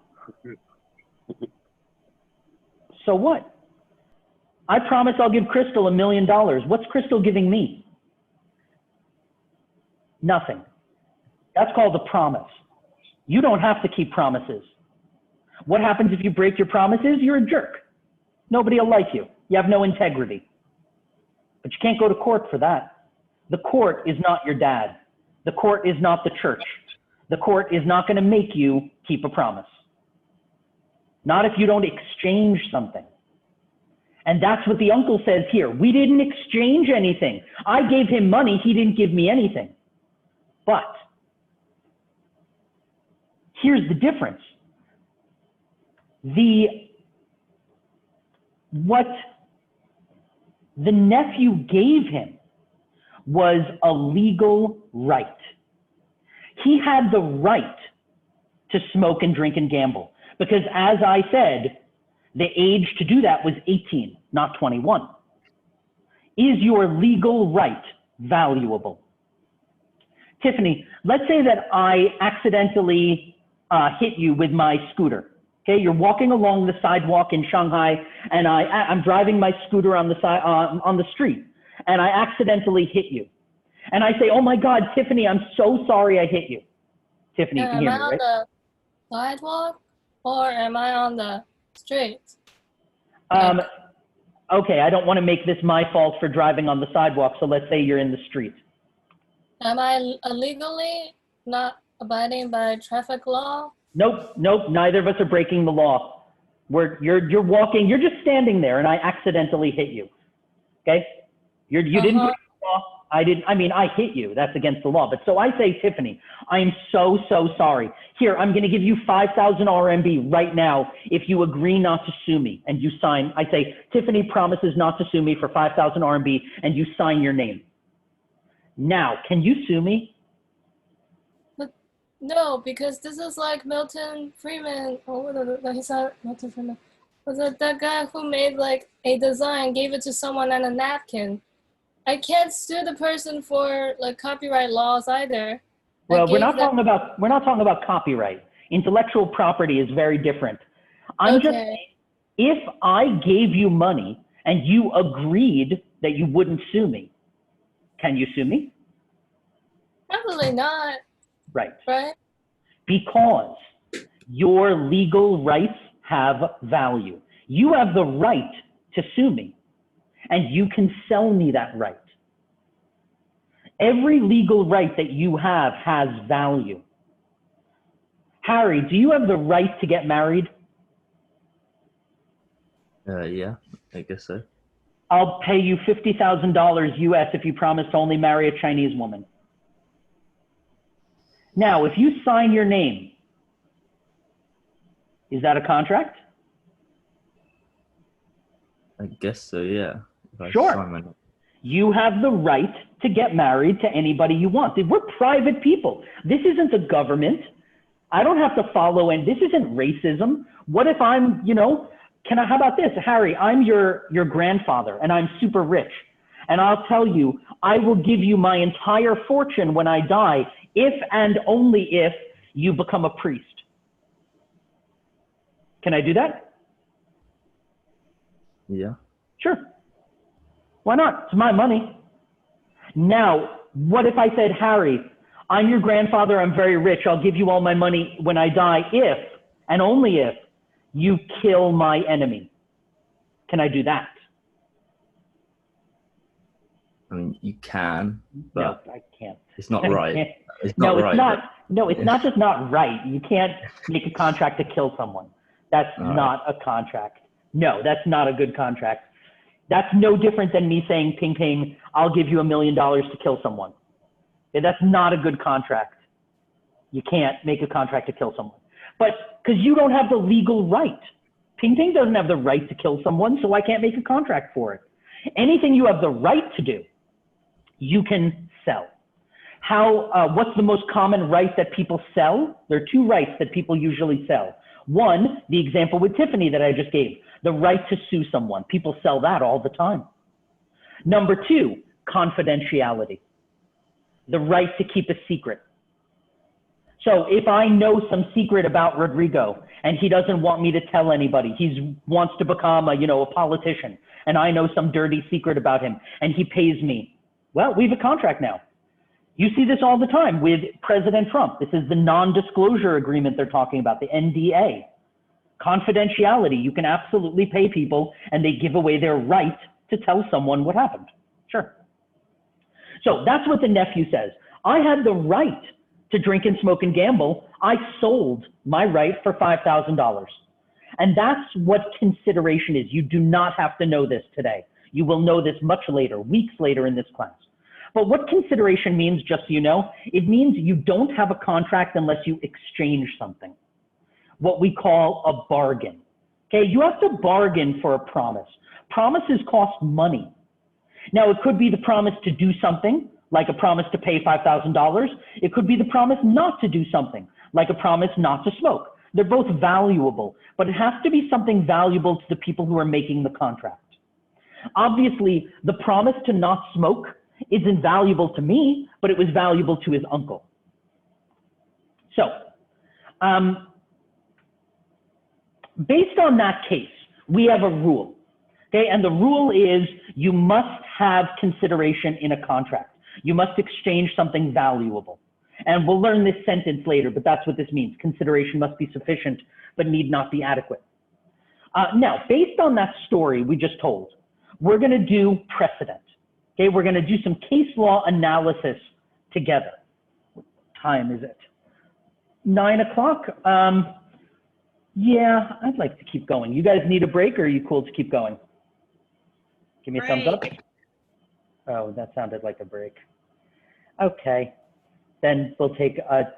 So what? I promise I'll give Crystal $1 million. What's Crystal giving me? Nothing. That's called a promise. You don't have to keep promises. What happens if you break your promises? You're a jerk. Nobody will like you. You have no integrity. But you can't go to court for that. The court is not your dad. The court is not the church. The court is not going to make you keep a promise. Not if you don't exchange something. And that's what the uncle says here. We didn't exchange anything. I gave him money. He didn't give me anything. But here's the difference. What the nephew gave him was a legal right. He had the right to smoke and drink and gamble because, as I said, the age to do that was 18, not 21. Is your legal right valuable? Tiffany, let's say that I accidentally hit you with my scooter. Okay, you're walking along the sidewalk in Shanghai, and I'm driving my scooter on the street, and I accidentally hit you. And I say, oh my God, Tiffany, I'm so sorry I hit you. Tiffany, you can hear me, right? Am I on the sidewalk or am I on the street? Okay, I don't want to make this my fault for driving on the sidewalk, so let's say you're in the street. Am I illegally not abiding by traffic law Nope, nope, neither of us are breaking the law. You're walking, you're just standing there and I accidentally hit you, okay? You didn't break the law, I hit you, that's against the law. But so I say, Tiffany, I am so sorry. Here, I'm gonna give you 5,000 RMB right now if you agree not to sue me and you sign. I say, Tiffany promises not to sue me for 5,000 RMB and you sign your name. Now, can you sue me? No, because this is like Milton Friedman, he's not Milton Friedman. Was it that guy who made like a design, gave it to someone on a napkin? I can't sue the person for like copyright laws either. Well, we're not talking about copyright. Intellectual property is very different. I'm just saying, if I gave you money and you agreed that you wouldn't sue me, can you sue me? Probably not. Right. Right? Because your legal rights have value. You have the right to sue me, and you can sell me that right. Every legal right that you have has value. Harry, do you have the right to get married? Yeah, I guess so. I'll pay you $50,000 US if you promise to only marry a Chinese woman. Now, if you sign your name, is that a contract? I guess so, yeah. Sure. You have the right to get married to anybody you want. We're private people. This isn't the government. I don't have to follow, and this isn't racism. What if I'm, how about this? Harry, I'm your grandfather and I'm super rich. And I'll tell you, I will give you my entire fortune when I die, if and only if you become a priest. Can I do that? Yeah. Sure. Why not? It's my money. Now, what if I said, Harry, I'm your grandfather, I'm very rich, I'll give you all my money when I die if, and only if, you kill my enemy. Can I do that? I mean, you can, but no, I can't. It's not right. It's not just not right. You can't make a contract to kill someone. That's not a contract. No, that's not a good contract. That's no different than me saying, Ping Ping, I'll give you $1 million to kill someone. That's not a good contract. You can't make a contract to kill someone. But because you don't have the legal right. Ping Ping doesn't have the right to kill someone, so I can't make a contract for it. Anything you have the right to do, you can sell. What's the most common right that people sell? There are two rights that people usually sell. One, the example with Tiffany that I just gave, the right to sue someone. People sell that all the time. Number two, confidentiality, the right to keep a secret. So if I know some secret about Rodrigo and he doesn't want me to tell anybody, he wants to become a politician, and I know some dirty secret about him and he pays me, well, we have a contract now. You see this all the time with President Trump. This is the non-disclosure agreement they're talking about, the NDA. Confidentiality, you can absolutely pay people and they give away their right to tell someone what happened. Sure. So that's what the nephew says. I had the right to drink and smoke and gamble. I sold my right for $5,000. And that's what consideration is. You do not have to know this today. You will know this much later, weeks later in this class. But what consideration means, just so you know, it means you don't have a contract unless you exchange something, what we call a bargain. Okay, you have to bargain for a promise. Promises cost money. Now, it could be the promise to do something, like a promise to pay $5,000. It could be the promise not to do something, like a promise not to smoke. They're both valuable, but it has to be something valuable to the people who are making the contract. Obviously, the promise to not smoke isn't valuable to me, but it was valuable to his uncle. So, based on that case, we have a rule, okay? And the rule is you must have consideration in a contract. You must exchange something valuable. And we'll learn this sentence later, but that's what this means. Consideration must be sufficient, but need not be adequate. Now, based on that story we just told, we're gonna do precedent. Okay, we're gonna do some case law analysis together. What time is it? 9 o'clock? Yeah, I'd like to keep going. You guys need a break, or are you cool to keep going? Give me a thumbs up. Oh, that sounded like a break. Okay, then we'll take a,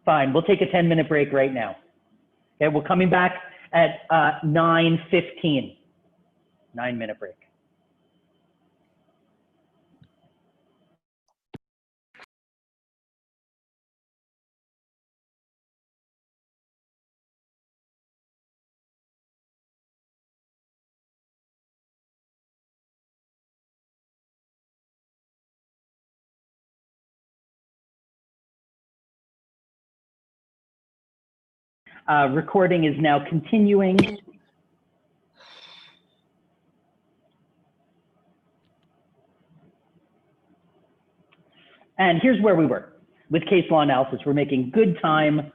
fine, we'll take a 10-minute break right now. Okay, we're coming back at 9:15. 9-minute break. Recording is now continuing. And here's where we were. With case law analysis, we're making good time.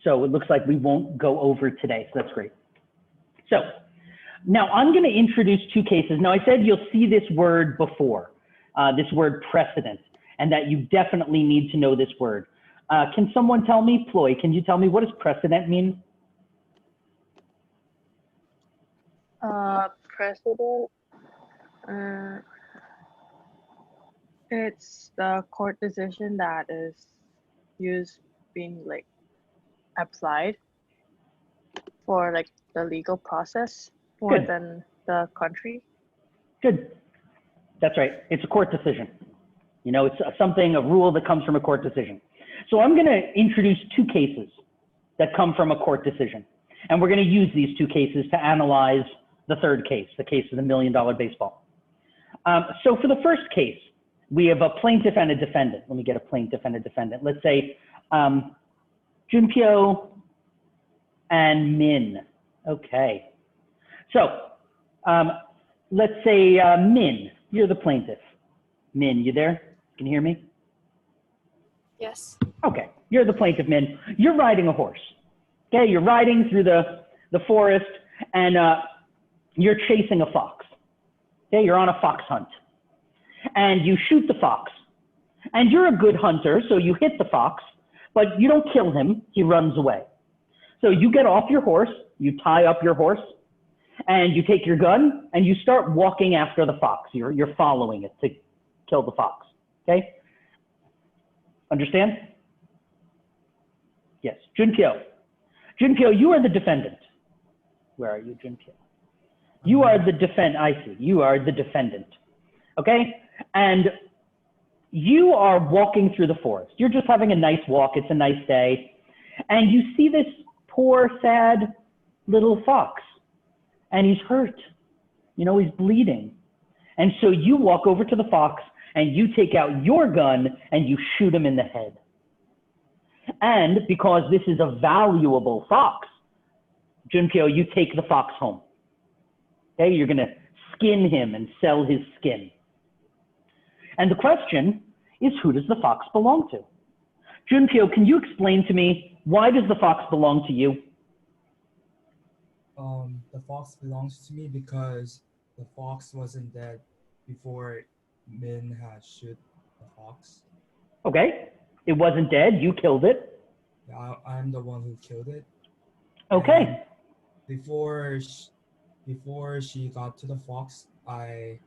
So it looks like we won't go over today, so that's great. So now I'm going to introduce two cases. Now I said you'll see this word before, this word precedent, and that you definitely need to know this word. Can someone tell me, Ploy, can you tell me what does precedent mean? Precedent, it's the court decision that is used being like applied for like the legal process more Good. than the country. Good. That's right. It's a court decision. You know, it's something, a rule that comes from a court decision. So I'm going to introduce two cases that come from a court decision. And we're going to use these two cases to analyze the third case, the case of the $1 million baseball. So for the first case, we have a plaintiff and a defendant. Let me get a plaintiff and a defendant. Let's say Junpyo and Min. Okay. So let's say Min, you're the plaintiff. Min, you there? Can you hear me? Yes. Okay, you're the plaintiff, Min. You're riding a horse. Okay, you're riding through the forest and you're chasing a fox. Okay, you're on a fox hunt. And you shoot the fox. And you're a good hunter, so you hit the fox, but you don't kill him, he runs away. So you get off your horse, you tie up your horse, and you take your gun and you start walking after the fox. You're following it to kill the fox, okay? Understand? Yes, Junpyo. Junpyo, you are the defendant. Where are you, Junpyo? You are the I see, you are the defendant, okay? And you are walking through the forest. You're just having a nice walk, it's a nice day. And you see this poor, sad little fox. And he's hurt, you know, he's bleeding. And so you walk over to the fox and you take out your gun and you shoot him in the head. And because this is a valuable fox, Junpyo, you take the fox home. Okay, you're gonna skin him and sell his skin. And the question is, who does the fox belong to? Junpyo, can you explain to me, why does the fox belong to you? The fox belongs to me because the fox wasn't dead before Min had shoot the fox. Okay, it wasn't dead, you killed it. I'm the one who killed it. Okay. And before she got to the fox, I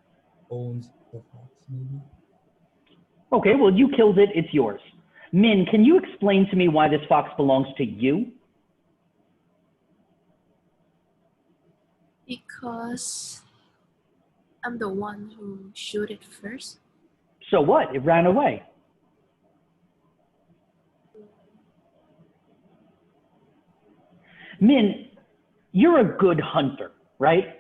owned the fox, maybe. Okay, well, you killed it, it's yours. Min, can you explain to me why this fox belongs to you? Because I'm the one who shoot it first. So what? It ran away. Min, you're a good hunter, right?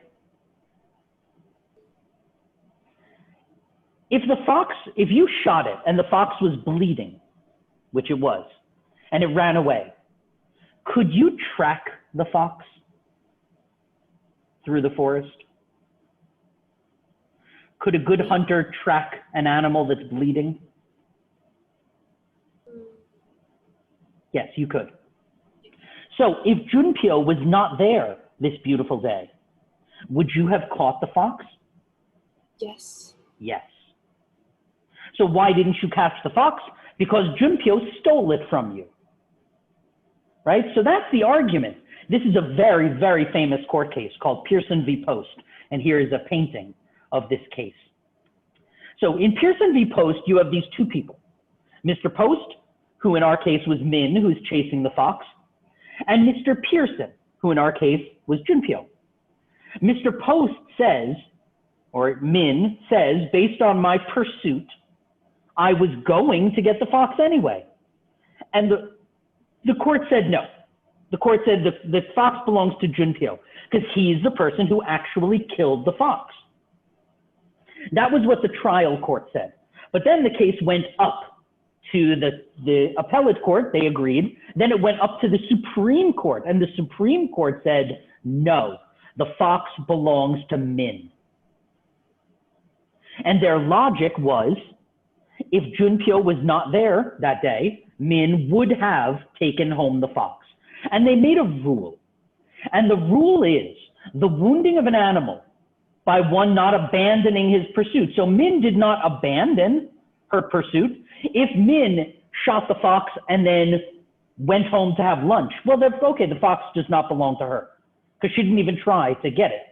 If you shot it and the fox was bleeding, which it was, and it ran away, could you track the fox through the forest? Could a good hunter track an animal that's bleeding? Yes, you could. So if Junpyo was not there this beautiful day, would you have caught the fox? Yes. Yes. So why didn't you catch the fox? Because Junpyo stole it from you. right? So that's the argument. This is a very, very famous court case called Pearson v. Post. And here is a painting of this case. So in Pearson v. Post, you have these two people. Mr. Post, who in our case was Min, who's chasing the fox, and Mr. Pearson, who in our case was Junpyo. Mr. Post says, or Min says, based on my pursuit, I was going to get the fox anyway. And the court said no. The court said the fox belongs to Junpyo because he's the person who actually killed the fox. That was what the trial court said. But then the case went up to the appellate court, they agreed. Then it went up to the Supreme Court, and the Supreme Court said, no, the fox belongs to Min. And their logic was, if Junpyo was not there that day, Min would have taken home the fox. And they made a rule. And the rule is the wounding of an animal by one not abandoning his pursuit. So Min did not abandon her pursuit. If Min shot the fox and then went home to have lunch, well, okay, the fox does not belong to her because she didn't even try to get it.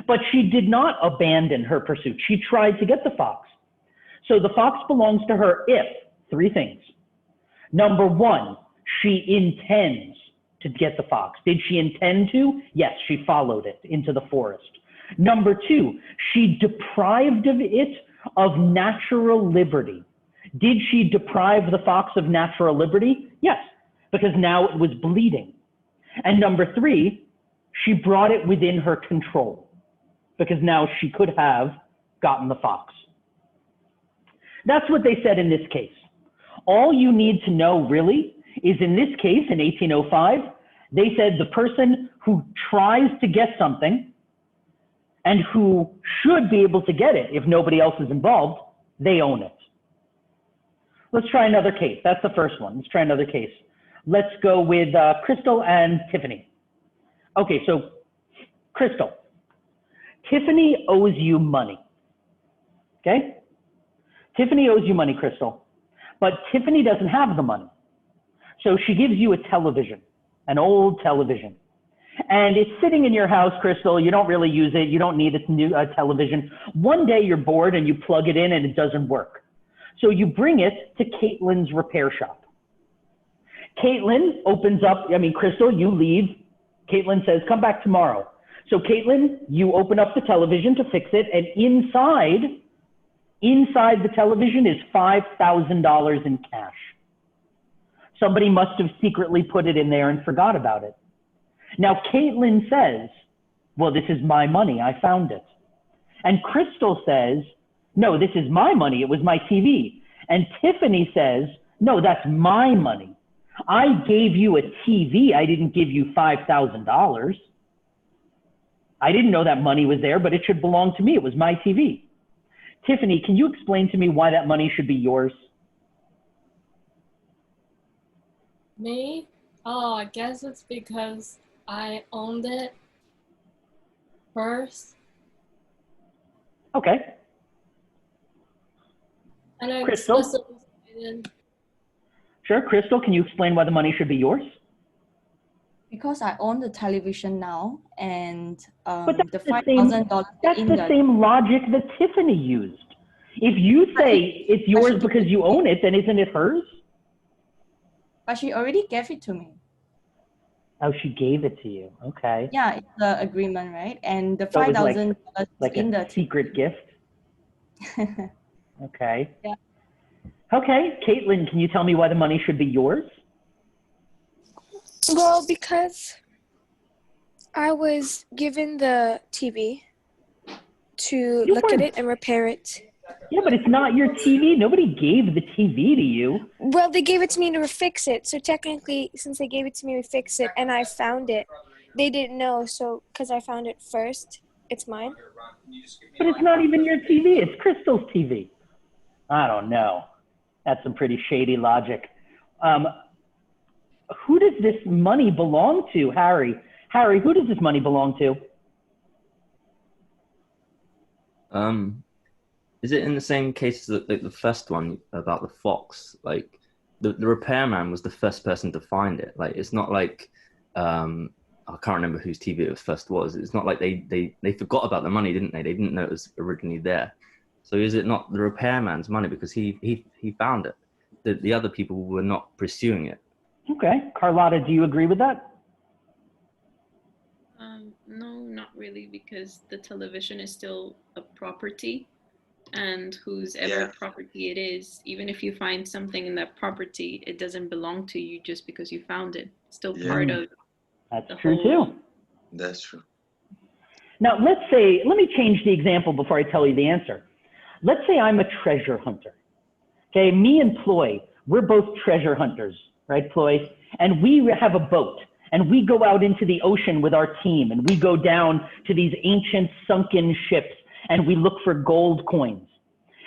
But she did not abandon her pursuit. She tried to get the fox. So the fox belongs to her if, three things. Number one, she intends to get the fox. Did she intend to? Yes, she followed it into the forest. Number two, she deprived of it of natural liberty. Did she deprive the fox of natural liberty? Yes, because now it was bleeding. And number three, she brought it within her control because now she could have gotten the fox. That's what they said in this case. All you need to know really is in this case, in 1805, they said the person who tries to get something and who should be able to get it if nobody else is involved, they own it. Let's try another case. That's the first one. Let's try another case. Let's go with Crystal and Tiffany. Okay, so Crystal, Tiffany owes you money, okay? Tiffany owes you money, Crystal, but Tiffany doesn't have the money. So she gives you a television, an old television. And it's sitting in your house, Crystal. You don't really use it. You don't need a new television. One day you're bored and you plug it in and it doesn't work. So you bring it to Caitlin's repair shop. Caitlin opens up, Crystal, you leave. Caitlin says, come back tomorrow. So Caitlin, you open up the television to fix it, and inside the television is $5,000 in cash. Somebody must have secretly put it in there and forgot about it. Now Caitlin says, well, this is my money, I found it. And Crystal says, no, this is my money, it was my TV. And Tiffany says, no, that's my money. I gave you a TV, I didn't give you $5,000. I didn't know that money was there, but it should belong to me, it was my TV. Tiffany, can you explain to me why that money should be yours? Me? Oh, I guess it's because I owned it first. Okay. And I Crystal? explicitly Sure, Crystal, can you explain why the money should be yours? Because I own the television now, and But that's the $5,000. That's in the same logic that Tiffany used. If you say it's yours because you own it, then isn't it hers? But she already gave it to me. Oh, she gave it to you. Okay. Yeah, it's the agreement, right? And the So it was $5,000 like in a the secret gift. Okay. Yeah. Okay, Caitlin, can you tell me why the money should be yours? Well, because I was given the TV to look at it and repair it. Yeah, but it's not your TV. Nobody gave the TV to you. Well, they gave it to me to fix it. So technically, since they gave it to me to fix it and I found it, they didn't know. So because I found it first, it's mine. But it's not even your TV. It's Crystal's TV. I don't know. That's some pretty shady logic. Who does this money belong to, Harry? Harry, who does this money belong to? Is it in the same case as the first one about the fox? Like, the repairman was the first person to find it. Like, it's not like, I can't remember whose TV it first was. It's not like they forgot about the money, didn't they? They didn't know it was originally there. So is it not the repairman's money because he found it? The other people were not pursuing it. Okay, Carlotta, do you agree with that? No, not really, because the television is still a property, and whose ever property it is, even if you find something in that property, it doesn't belong to you just because you found it. It's still part of That's true too. That's true. Now, let me change the example before I tell you the answer. Let's say I'm a treasure hunter. Okay, me and Ploy, we're both treasure hunters, right, Ploy? And we have a boat, and we go out into the ocean with our team, and we go down to these ancient sunken ships, and we look for gold coins.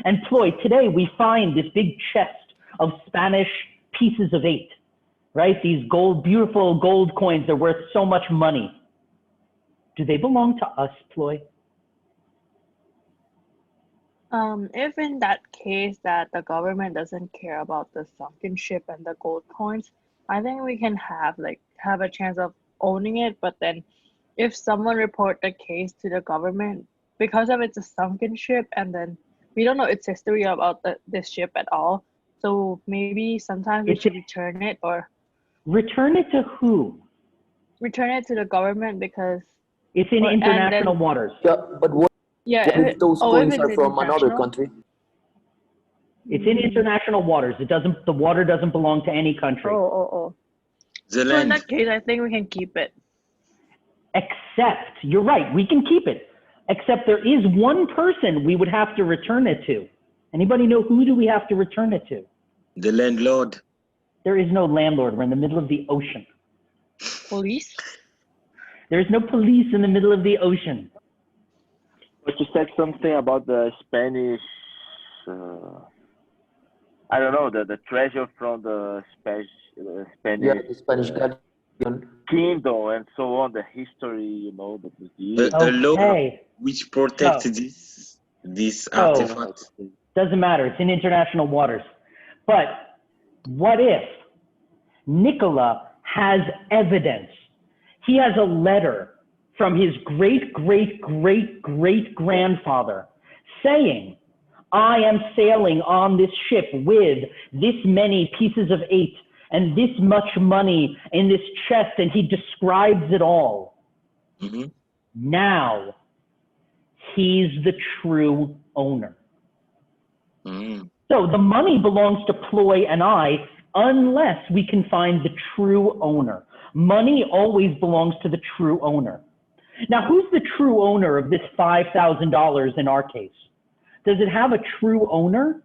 And Ploy, today we find this big chest of Spanish pieces of 8, right? These beautiful gold coins, they're worth so much money. Do they belong to us, Ploy? If in that case that the government doesn't care about the sunken ship and the gold coins, I think we can have a chance of owning it. But then if someone report the case to the government, because of it's a sunken ship, and then we don't know its history about this ship at all, so maybe sometimes we should return it. Or return it to who? Return it to the government, because it's in international waters. Yeah, but what if those coins if are it's from another international? country? It's in international waters. The water doesn't belong to any country. So in that case, I think we can keep it. Except, you're right, we can keep it. Except there is one person we would have to return it to. Anybody know who do we have to return it to? The landlord. There is no landlord. We're in the middle of the ocean. Police? There's no police in the middle of the ocean. But you said something about the Spanish, I don't know, the treasure from the Spanish the Spanish Guardian kingdom and so on, the history, The law which protects this artifact. Doesn't matter. It's in international waters. But what if Nicola has evidence? He has a letter from his great-great-great-great-grandfather saying, I am sailing on this ship with this many pieces of 8 and this much money in this chest, and he describes it all. Mm-hmm. Now, he's the true owner. Mm. So the money belongs to Ploy and I, unless we can find the true owner. Money always belongs to the true owner. Now, who's the true owner of this $5,000 in our case? Does it have a true owner?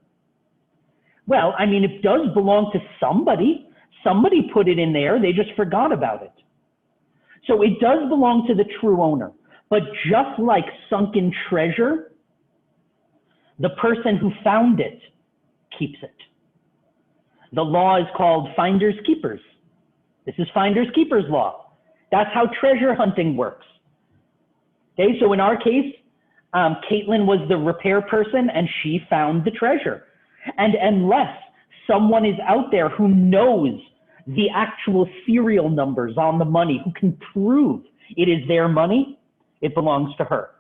Well, I mean, it does belong to somebody. Somebody put it in there. They just forgot about it. So it does belong to the true owner. But just like sunken treasure, the person who found it keeps it. The law is called finders keepers. This is finders keepers law. That's how treasure hunting works. Okay, so in our case, Caitlin was the repair person and she found the treasure. And unless someone is out there who knows the actual serial numbers on the money, who can prove it is their money, it belongs to her.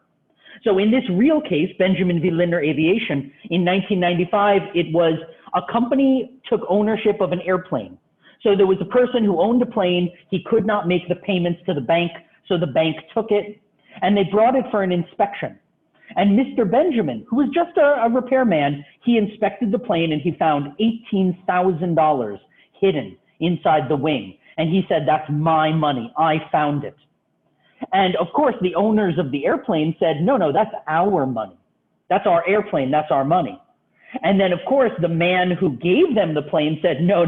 So in this real case, Benjamin v. Lindner Aviation, in 1995, it was a company took ownership of an airplane. So there was a person who owned the plane. He could not make the payments to the bank, so the bank took it, and they brought it for an inspection. And Mr. Benjamin, who was just a repairman, he inspected the plane and he found $18,000 hidden inside the wing. And he said, that's my money. I found it. And of course, the owners of the airplane said, no, that's our money. That's our airplane. That's our money. And then, of course, the man who gave them the plane said, no.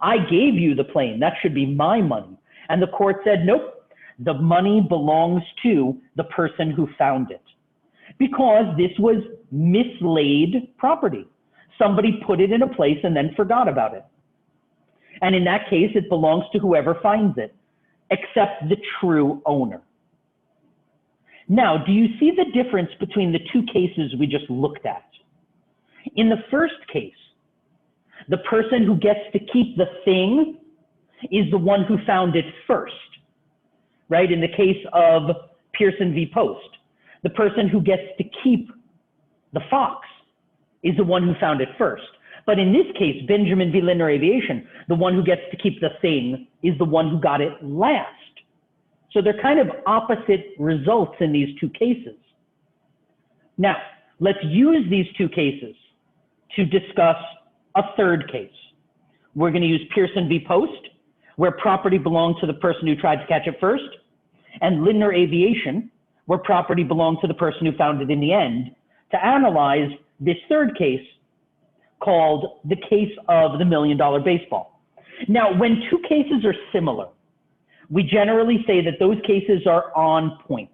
I gave you the plane. That should be my money. And the court said, nope. The money belongs to the person who found it. Because this was mislaid property. Somebody put it in a place and then forgot about it. And in that case, it belongs to whoever finds it, except the true owner. Now, do you see the difference between the two cases we just looked at? In the first case, The person who gets to keep the thing is the one who found it first, right? In the case of Pearson v. Post, the person who gets to keep the fox is the one who found it first. But in this case, Benjamin v. Lindner Aviation, the one who gets to keep the thing is the one who got it last. So they're kind of opposite results in these two cases. Now, let's use these two cases to discuss a third case. We're going to use Pearson v. Post, where property belonged to the person who tried to catch it first, and Lindner Aviation, where property belonged to the person who found it in the end, to analyze this third case called the case of the $1 million baseball. Now, when two cases are similar, we generally say that those cases are on point.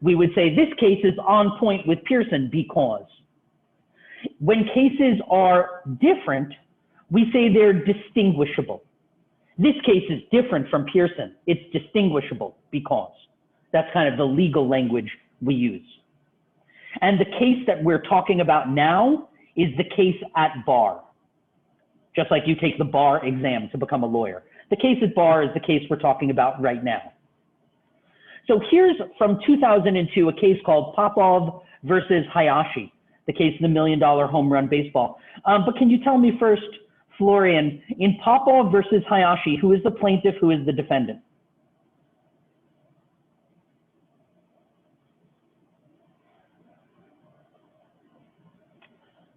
We would say this case is on point with Pearson because. When cases are different, we say they're distinguishable. This case is different from Pearson. It's distinguishable because. That's kind of the legal language we use. And the case that we're talking about now is the case at bar. Just like you take the bar exam to become a lawyer. The case at bar is the case we're talking about right now. So here's from 2002, a case called Popov versus Hayashi, the case of the $1 million home run baseball. But can you tell me first, Florian, in Popov versus Hayashi, who is the plaintiff, who is the defendant?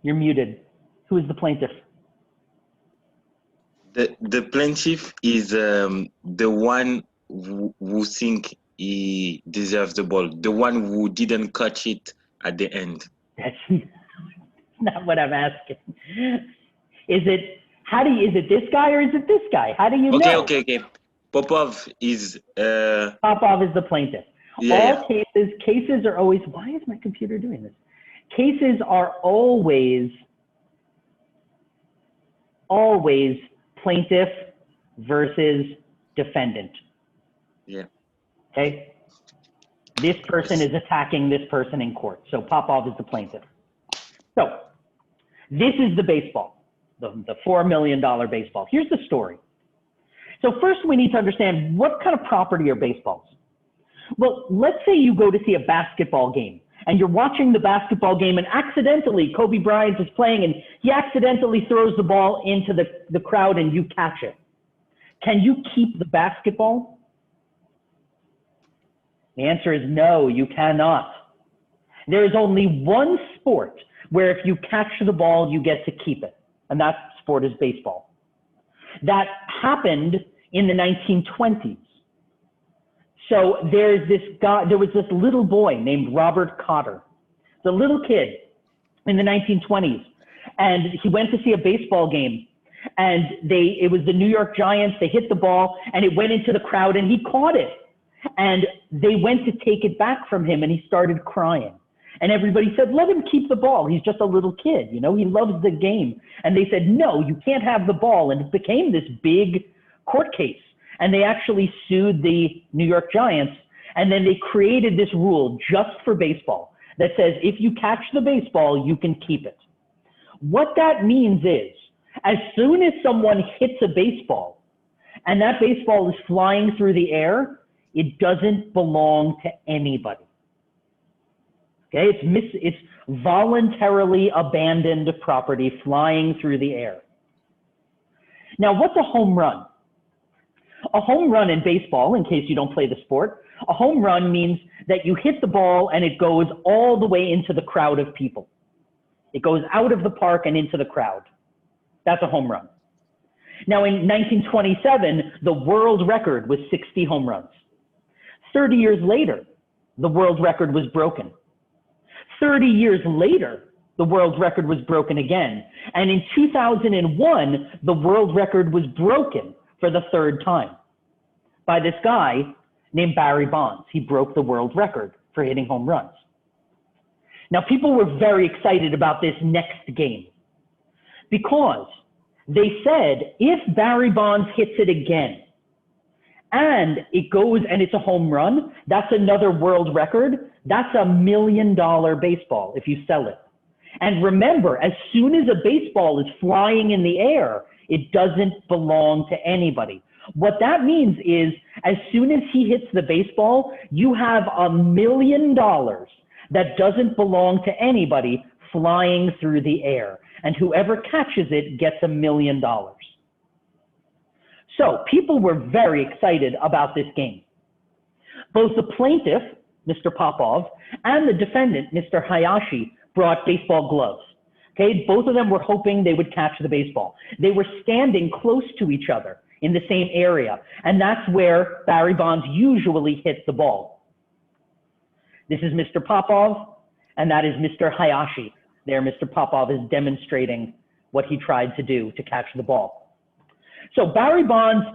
You're muted. Who is the plaintiff? The plaintiff is the one who think he deserves the ball, the one who didn't catch it at the end. That's not what I'm asking. Is it this guy or is it this guy? How do you know? Okay. Popov is Popov is the plaintiff. Yeah. All cases are always, why is my computer doing this? Cases are always plaintiff versus defendant. Yeah. Okay. This person is attacking this person in court. So Popov is the plaintiff. So this is the baseball, the $4 million baseball. Here's the story. So first we need to understand what kind of property are baseballs. Well, let's say you go to see a basketball game and you're watching the basketball game and accidentally Kobe Bryant is playing and he accidentally throws the ball into the crowd and you catch it. Can you keep the basketball? The answer is no, you cannot. There is only one sport where if you catch the ball, you get to keep it. And that sport is baseball. That happened in the 1920s. So there was this little boy named Robert Cotter, the little kid in the 1920s. And he went to see a baseball game and it was the New York Giants. They hit the ball and it went into the crowd and he caught it. And they went to take it back from him and he started crying. And everybody said, let him keep the ball. He's just a little kid, you know, he loves the game. And they said, no, you can't have the ball. And it became this big court case. And they actually sued the New York Giants. And then they created this rule just for baseball that says, if you catch the baseball, you can keep it. What that means is, as soon as someone hits a baseball and that baseball is flying through the air, it doesn't belong to anybody. Okay, it's voluntarily abandoned property flying through the air. Now, what's a home run? A home run in baseball, in case you don't play the sport, a home run means that you hit the ball and it goes all the way into the crowd of people. It goes out of the park and into the crowd. That's a home run. Now, in 1927, the world record was 60 home runs. 30 years later, the world record was broken. 30 years later, the world record was broken again. And in 2001, the world record was broken for the third time by this guy named Barry Bonds. He broke the world record for hitting home runs. Now, people were very excited about this next game because they said, if Barry Bonds hits it again and it goes and it's a home run, that's another world record. That's $1 million baseball if you sell it. And remember, as soon as a baseball is flying in the air, it doesn't belong to anybody. What that means is, as soon as he hits the baseball, you have $1 million that doesn't belong to anybody flying through the air. And whoever catches it gets $1 million. So people were very excited about this game. Both the plaintiff, Mr. Popov, and the defendant, Mr. Hayashi, brought baseball gloves. Okay, both of them were hoping they would catch the baseball. They were standing close to each other in the same area, and that's where Barry Bonds usually hit the ball. This is Mr. Popov, and that is Mr. Hayashi. There, Mr. Popov is demonstrating what he tried to do to catch the ball. So Barry Bonds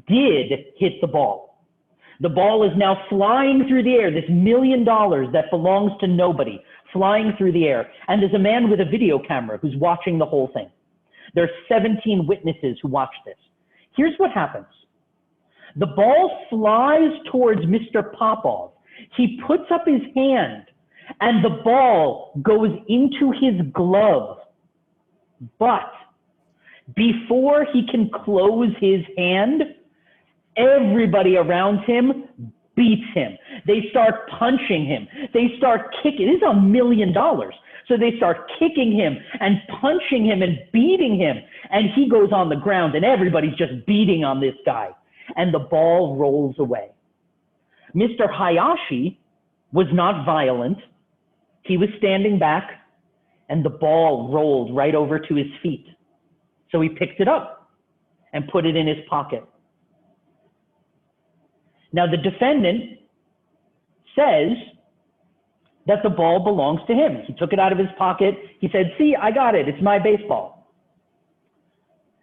did hit the ball. The ball is now flying through the air, this $1 million that belongs to nobody, flying through the air. And there's a man with a video camera who's watching the whole thing. There are 17 witnesses who watched this. Here's what happens. The ball flies towards Mr. Popov. He puts up his hand, and the ball goes into his glove. But before he can close his hand, everybody around him beats him. They start punching him. They start kicking. This is $1 million. So they start kicking him and punching him and beating him. And he goes on the ground and everybody's just beating on this guy. And the ball rolls away. Mr. Hayashi was not violent. He was standing back and the ball rolled right over to his feet. So he picked it up and put it in his pocket. Now the defendant says that the ball belongs to him. He took it out of his pocket. He said, see, I got it. It's my baseball.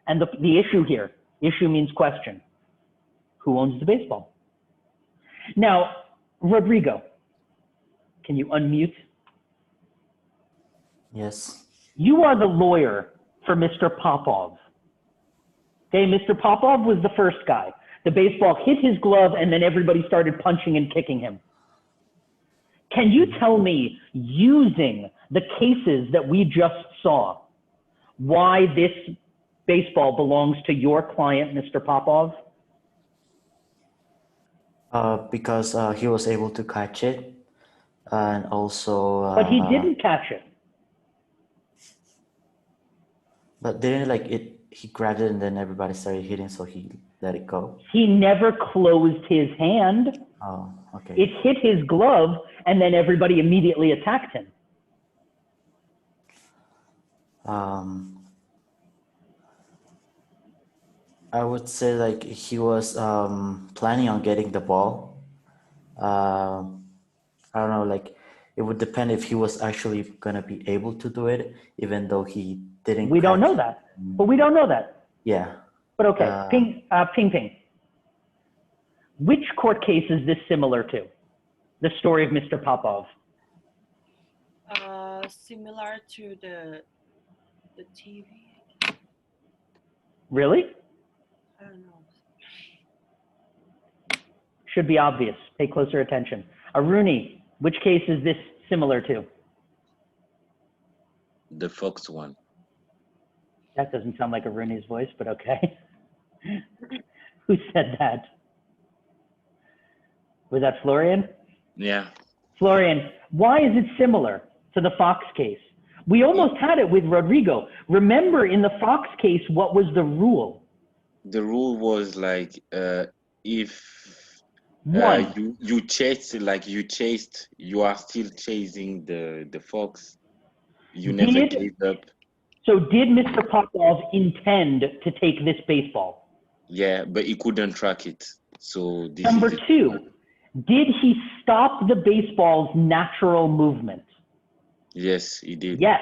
And the issue here, issue means question. Who owns the baseball? Now, Rodrigo, can you unmute? Yes. You are the lawyer for Mr. Popov. Okay, Mr. Popov was the first guy. The baseball hit his glove and then everybody started punching and kicking him. Can you tell me, using the cases that we just saw, why this baseball belongs to your client, Mr. Popov? Because he was able to catch it, and also. But he didn't catch it. But didn't like it? He grabbed it and then everybody started hitting, so he let it go. He never closed his hand. Oh, okay. It hit his glove, and then everybody immediately attacked him. I would say like he was planning on getting the ball. I don't know, like it would depend if he was actually gonna be able to do it, even though he didn't. We don't know that, but we don't know that. Yeah. But okay, Ping. Which court case is this similar to? The story of Mr. Popov. Similar to the TV. Really? I don't know. Should be obvious. Pay closer attention. Aruni, which case is this similar to? The Fox one. That doesn't sound like Aruni's voice, but okay. Who said that? Was that Florian? Yeah. Florian, why is it similar to the Fox case? We almost had it with Rodrigo. Remember, in the Fox case, what was the rule? The rule was like if you chased, you are still chasing the fox. You never gave up. So did Mr. Popov intend to take this baseball? Yeah, but he couldn't track it. So this Number is two, did he stop the baseball's natural movement? Yes, he did. Yes,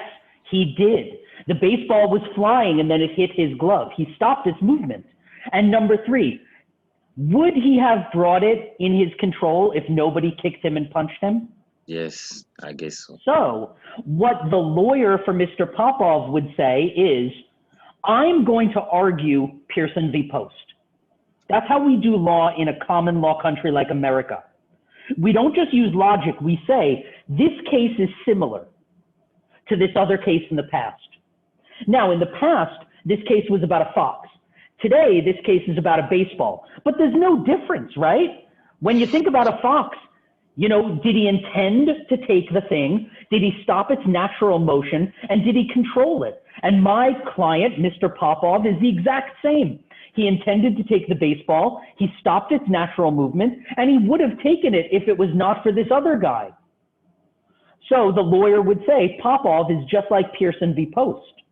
he did. The baseball was flying and then it hit his glove. He stopped its movement. And number three, would he have brought it in his control if nobody kicked him and punched him? Yes, I guess so. So what the lawyer for Mr. Popov would say is, I'm going to argue Pearson v. Post. That's how we do law in a common law country like America. We don't just use logic. We say, this case is similar to this other case in the past. Now, in the past, this case was about a fox. Today, this case is about a baseball. But there's no difference, right? When you think about a fox, you know, did he intend to take the thing? Did he stop its natural motion? And did he control it? And my client, Mr. Popov, is the exact same. He intended to take the baseball, he stopped its natural movement, and he would have taken it if it was not for this other guy. So the lawyer would say, Popov is just like Pearson v. Post.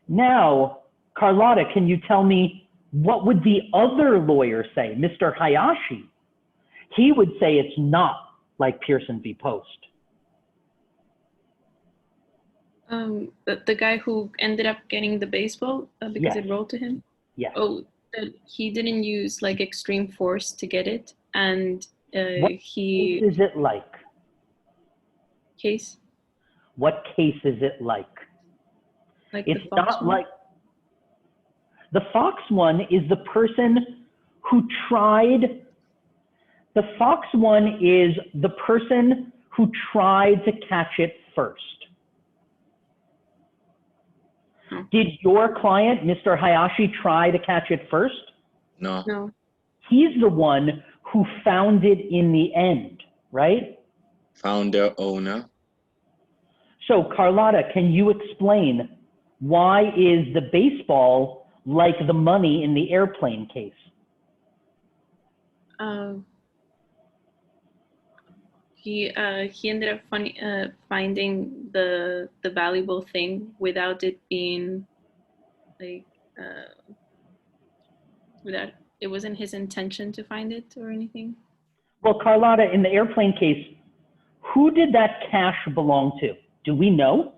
Now, Carlotta, can you tell me what would the other lawyer say, Mr. Hayashi? He would say it's not like Pearson v. Post. The guy who ended up getting the baseball because it rolled to him? Yes. Oh, that he didn't use like extreme force to get it, and What he... case is it like? Case? What case is it like? Like it's the Fox not one? like... The Fox one is the person who tried... The Fox one is the person who tried to catch it first. Did your client, Mr. Hayashi, try to catch it first? No. No. He's the one who found it in the end, right? Founder, owner. So Carlotta, can you explain why is the baseball like the money in the airplane case? He ended up finding the valuable thing without it being like without it wasn't his intention to find it or anything. Well, Carlotta, in the airplane case, who did that cash belong to? Do we know?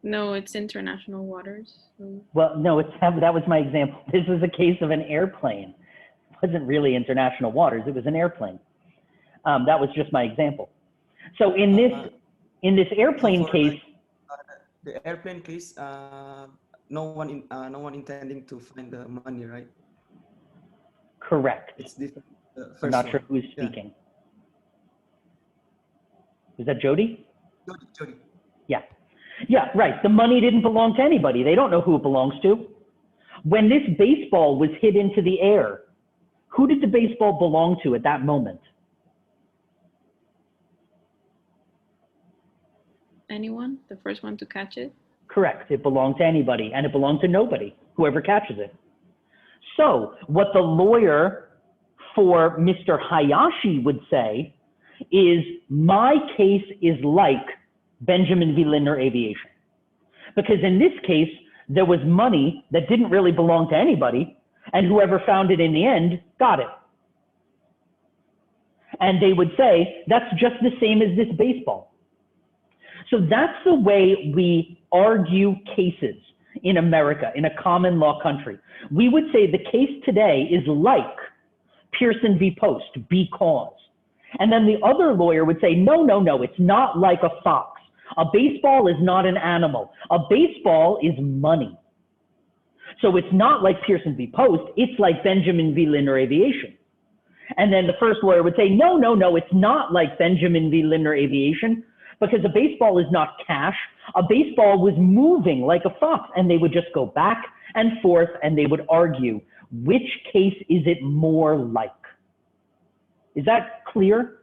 No, it's international waters. So. Well, no, that was my example. This was a case of an airplane. It wasn't really international waters. It was an airplane. That was just my example. So in this airplane case, the airplane case, no one intending to find the money, right? Correct. It's different. I'm not sure who's speaking. Is that Jody? Jody. Yeah. Yeah, right. The money didn't belong to anybody. They don't know who it belongs to. When this baseball was hit into the air, who did the baseball belong to at that moment? Anyone? The first one to catch it? Correct. It belonged to anybody, and it belonged to nobody, whoever catches it. So what the lawyer for Mr. Hayashi would say is, my case is like Benjamin v. Lindner Aviation. Because in this case, there was money that didn't really belong to anybody, and whoever found it in the end got it. And they would say, that's just the same as this baseball. So that's the way we argue cases in America, in a common law country. We would say the case today is like Pearson v. Post, because. And then the other lawyer would say, no, no, no, it's not like a fox. A baseball is not an animal. A baseball is money. So it's not like Pearson v. Post, it's like Benjamin v. Lindner Aviation. And then the first lawyer would say, no, no, no, it's not like Benjamin v. Lindner Aviation, because a baseball is not cash. A baseball was moving like a fox, and they would just go back and forth, and they would argue, which case is it more like? Is that clear?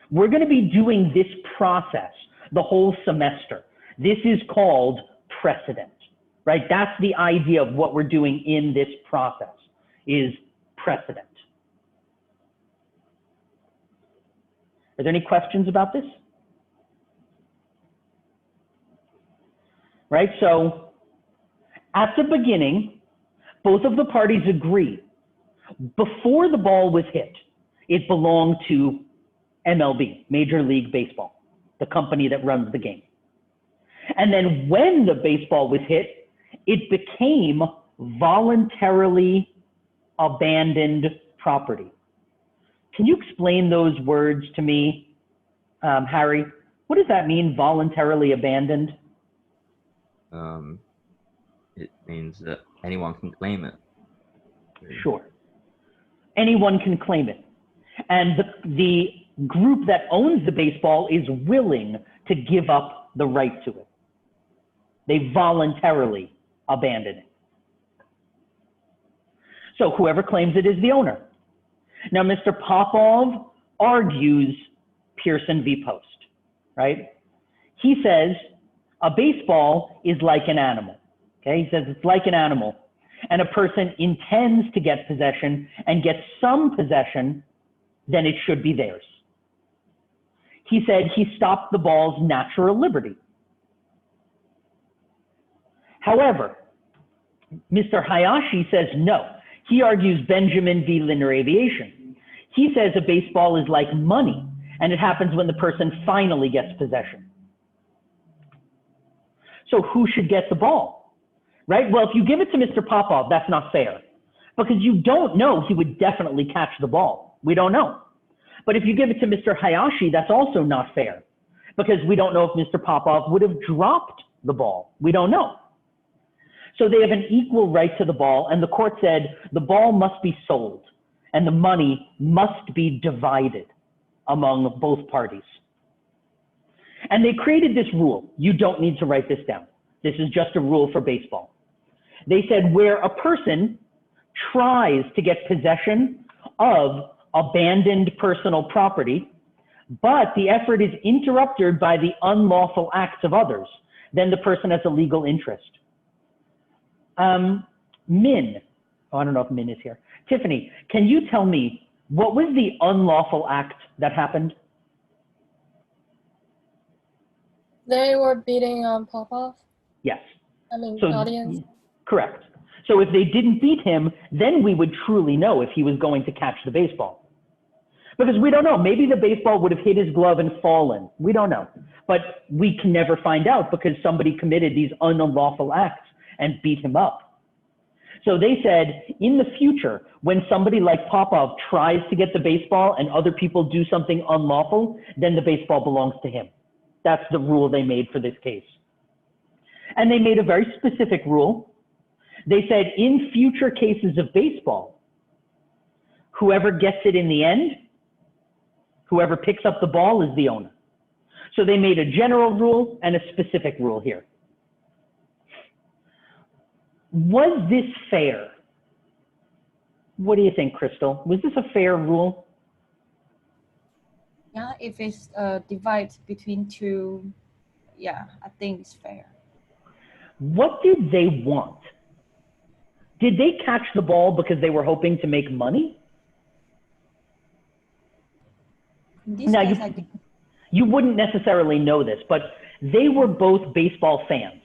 We're going to be doing this process the whole semester. This is called precedent, right? That's the idea of what we're doing in this process, is precedent. Are there any questions about this? Right, so at the beginning, both of the parties agree. Before the ball was hit, it belonged to MLB, Major League Baseball, the company that runs the game. And then when the baseball was hit, it became voluntarily abandoned property. Can you explain those words to me, Harry? What does that mean, voluntarily abandoned? It means that anyone can claim it. Sure. Anyone can claim it. And the group that owns the baseball is willing to give up the right to it. They voluntarily abandon it. So whoever claims it is the owner. Now, Mr. Popov argues Pearson v. Post, right? He says a baseball is like an animal, okay? He says it's like an animal, and a person intends to get possession and gets some possession, then it should be theirs. He said he stopped the ball's natural liberty. However, Mr. Hayashi says no. He argues Benjamin v. Linear Aviation. He says a baseball is like money, and it happens when the person finally gets possession. So who should get the ball, right? Well, if you give it to Mr. Popov, that's not fair, because you don't know he would definitely catch the ball. We don't know. But if you give it to Mr. Hayashi, that's also not fair, because we don't know if Mr. Popov would have dropped the ball. We don't know. So they have an equal right to the ball, and the court said the ball must be sold and the money must be divided among both parties. And they created this rule. You don't need to write this down. This is just a rule for baseball. They said where a person tries to get possession of abandoned personal property, but the effort is interrupted by the unlawful acts of others, then the person has a legal interest. Min, oh, I don't know if Min is here. Tiffany, can you tell me what was the unlawful act that happened? They were beating Popov? Yes. I mean, So, audience? correct. So if they didn't beat him, then we would truly know if he was going to catch the baseball. Because we don't know, maybe the baseball would have hit his glove and fallen. We don't know. But we can never find out because somebody committed these unlawful acts and beat him up. So they said, in the future, when somebody like Popov tries to get the baseball and other people do something unlawful, then the baseball belongs to him. That's the rule they made for this case. And they made a very specific rule. They said, in future cases of baseball, whoever gets it in the end, whoever picks up the ball is the owner. So they made a general rule and a specific rule here. Was this fair? What do you think, Crystal? Was this a fair rule? Yeah, if it's divided between two, yeah, I think it's fair. What did they want? Did they catch the ball because they were hoping to make money? In this Now, case, I think you wouldn't necessarily know this, but they were both baseball fans.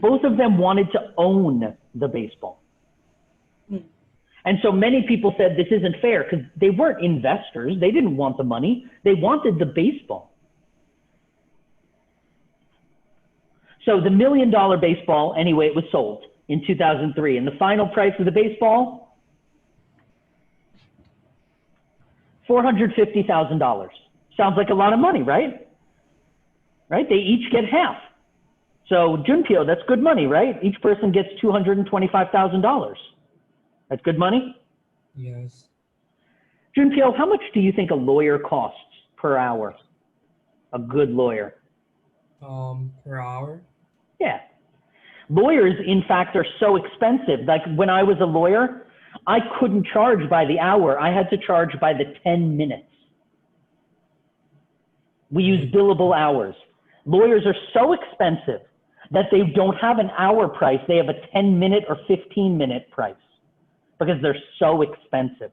Both of them wanted to own the baseball. And so many people said this isn't fair because they weren't investors. They didn't want the money. They wanted the baseball. So the $1 million baseball, anyway, it was sold in 2003. And the final price of the baseball, $450,000. Sounds like a lot of money, right? Right? They each get half. So Junpyo, that's good money, right? Each person gets $225,000. That's good money? Yes. Junpyo, how much do you think a lawyer costs per hour? A good lawyer? Per hour? Yeah. Lawyers, in fact, are so expensive. Like when I was a lawyer, I couldn't charge by the hour. I had to charge by the 10 minutes. We use billable hours. Lawyers are so expensive that they don't have an hour price. They have a 10-minute or 15-minute price because they're so expensive.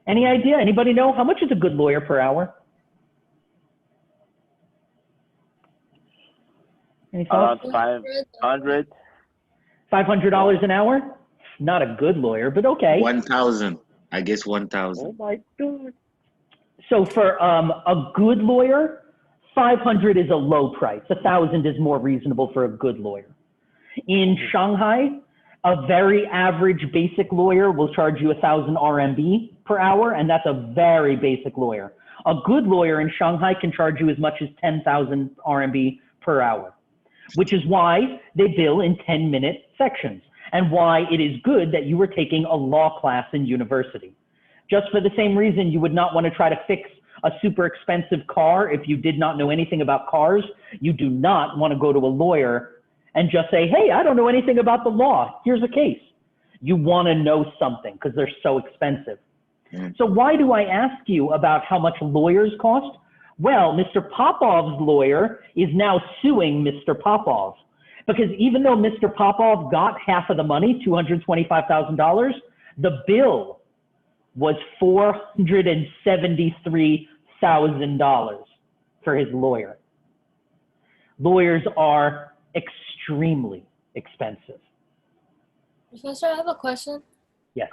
Any idea? Anybody know? How much is a good lawyer per hour? Any thoughts? Around 500. $500 an hour? Not a good lawyer, but okay. 1,000. I guess 1,000. Oh my God. So for a good lawyer, 500 is a low price. 1,000 is more reasonable for a good lawyer. In Shanghai, a very average basic lawyer will charge you 1,000 RMB per hour, and that's a very basic lawyer. A good lawyer in Shanghai can charge you as much as 10,000 RMB per hour, which is why they bill in 10-minute sections and why it is good that you were taking a law class in university. Just for the same reason you would not want to try to fix a super expensive car, if you did not know anything about cars, you do not want to go to a lawyer and just say, hey, I don't know anything about the law. Here's a case. You want to know something because they're so expensive. So why do I ask you about how much lawyers cost? Well, Mr. Popov's lawyer is now suing Mr. Popov because even though Mr. Popov got half of the money, $225,000, the bill was $473,000 for his lawyer. Lawyers are extremely expensive. Professor, I have a question. Yes.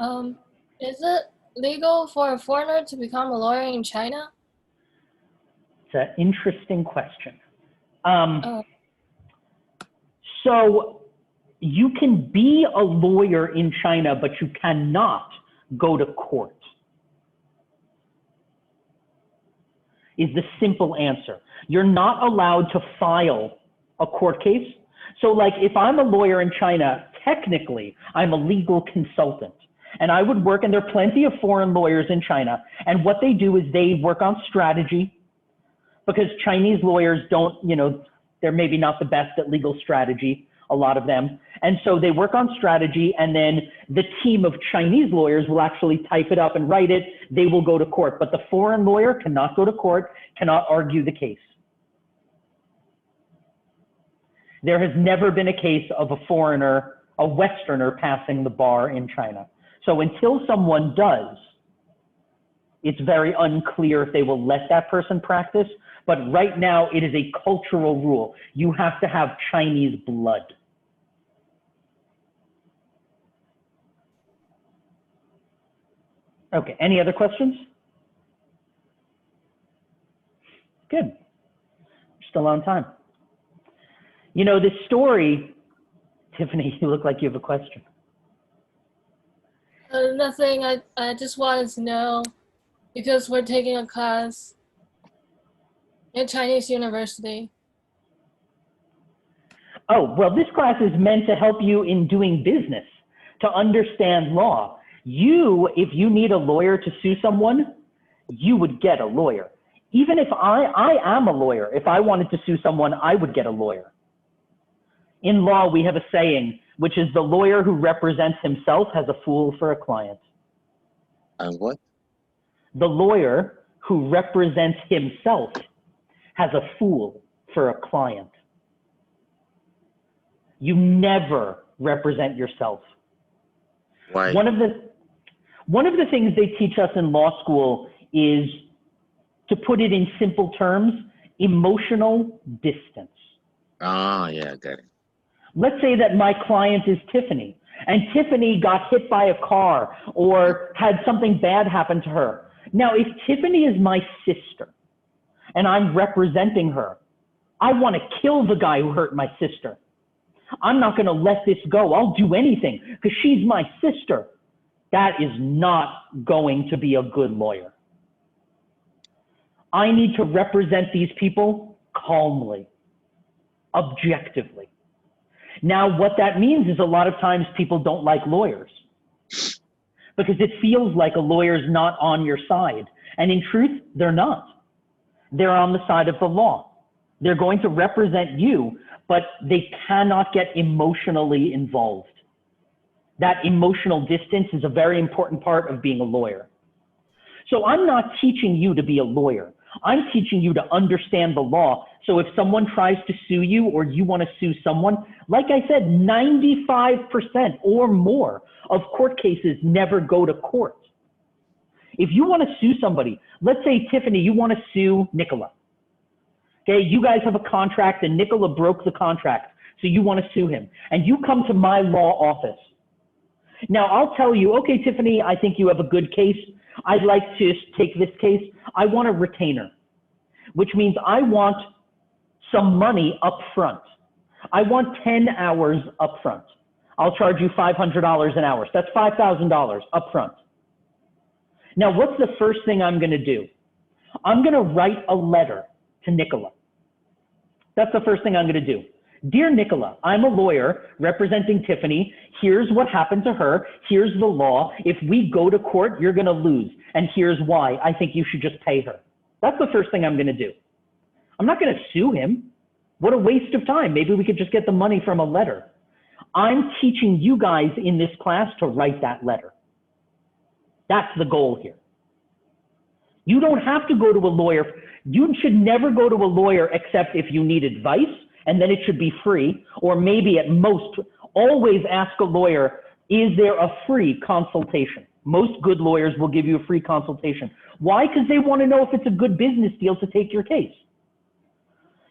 Is it legal for a foreigner to become a lawyer in China? It's an interesting question. So you can be a lawyer in China, but you cannot go to court, is the simple answer. You're not allowed to file a court case. So like if I'm a lawyer in China, technically I'm a legal consultant. And I would work, and there are plenty of foreign lawyers in China. And what they do is they work on strategy, because Chinese lawyers don't, you know, they're maybe not the best at legal strategy, a lot of them. And so they work on strategy, and then the team of Chinese lawyers will actually type it up and write it. They will go to court. But the foreign lawyer cannot go to court, cannot argue the case. There has never been a case of a foreigner, a Westerner, passing the bar in China. So until someone does, it's very unclear if they will let that person practice. But right now, it is a cultural rule. You have to have Chinese blood. Okay, any other questions? Good. Still on time. You know, this story, Tiffany, you look like you have a question. Nothing. I just wanted to know, because we're taking a class in Chinese university. Oh, well, this class is meant to help you in doing business, to understand law. You, if you need a lawyer to sue someone, you would get a lawyer. Even if I am a lawyer, if I wanted to sue someone, I would get a lawyer. In law, we have a saying, which is the lawyer who represents himself has a fool for a client. And what? The lawyer who represents himself has a fool for a client. You never represent yourself. Why? One of the things they teach us in law school is, to put it in simple terms, emotional distance. Ah, yeah, got it. Let's say that my client is Tiffany, and Tiffany got hit by a car or had something bad happen to her. Now, if Tiffany is my sister and I'm representing her, I want to kill the guy who hurt my sister. I'm not going to let this go. I'll do anything because she's my sister. That is not going to be a good lawyer. I need to represent these people calmly, objectively. Now, what that means is a lot of times people don't like lawyers because it feels like a lawyer's not on your side. And in truth, they're not. They're on the side of the law. They're going to represent you, but they cannot get emotionally involved. That emotional distance is a very important part of being a lawyer. So I'm not teaching you to be a lawyer. I'm teaching you to understand the law. So if someone tries to sue you or you want to sue someone, like I said, 95% or more of court cases never go to court. If you want to sue somebody, let's say, Tiffany, you want to sue Nicola. Okay, you guys have a contract and Nicola broke the contract, so you want to sue him. And you come to my law office. Now, I'll tell you, okay, Tiffany, I think you have a good case. I'd like to take this case. I want a retainer, which means I want some money up front. I want 10 hours up front. I'll charge you $500 an hour. So that's $5,000 up front. Now, what's the first thing I'm going to do? I'm going to write a letter to Nicola. That's the first thing I'm going to do. Dear Nicola, I'm a lawyer representing Tiffany. Here's what happened to her. Here's the law. If we go to court, you're going to lose. And here's why. I think you should just pay her. That's the first thing I'm going to do. I'm not going to sue him. What a waste of time. Maybe we could just get the money from a letter. I'm teaching you guys in this class to write that letter. That's the goal here. You don't have to go to a lawyer. You should never go to a lawyer except if you need advice, and then it should be free, or maybe at most, always ask a lawyer, is there a free consultation? Most good lawyers will give you a free consultation. Why? Because they want to know if it's a good business deal to take your case.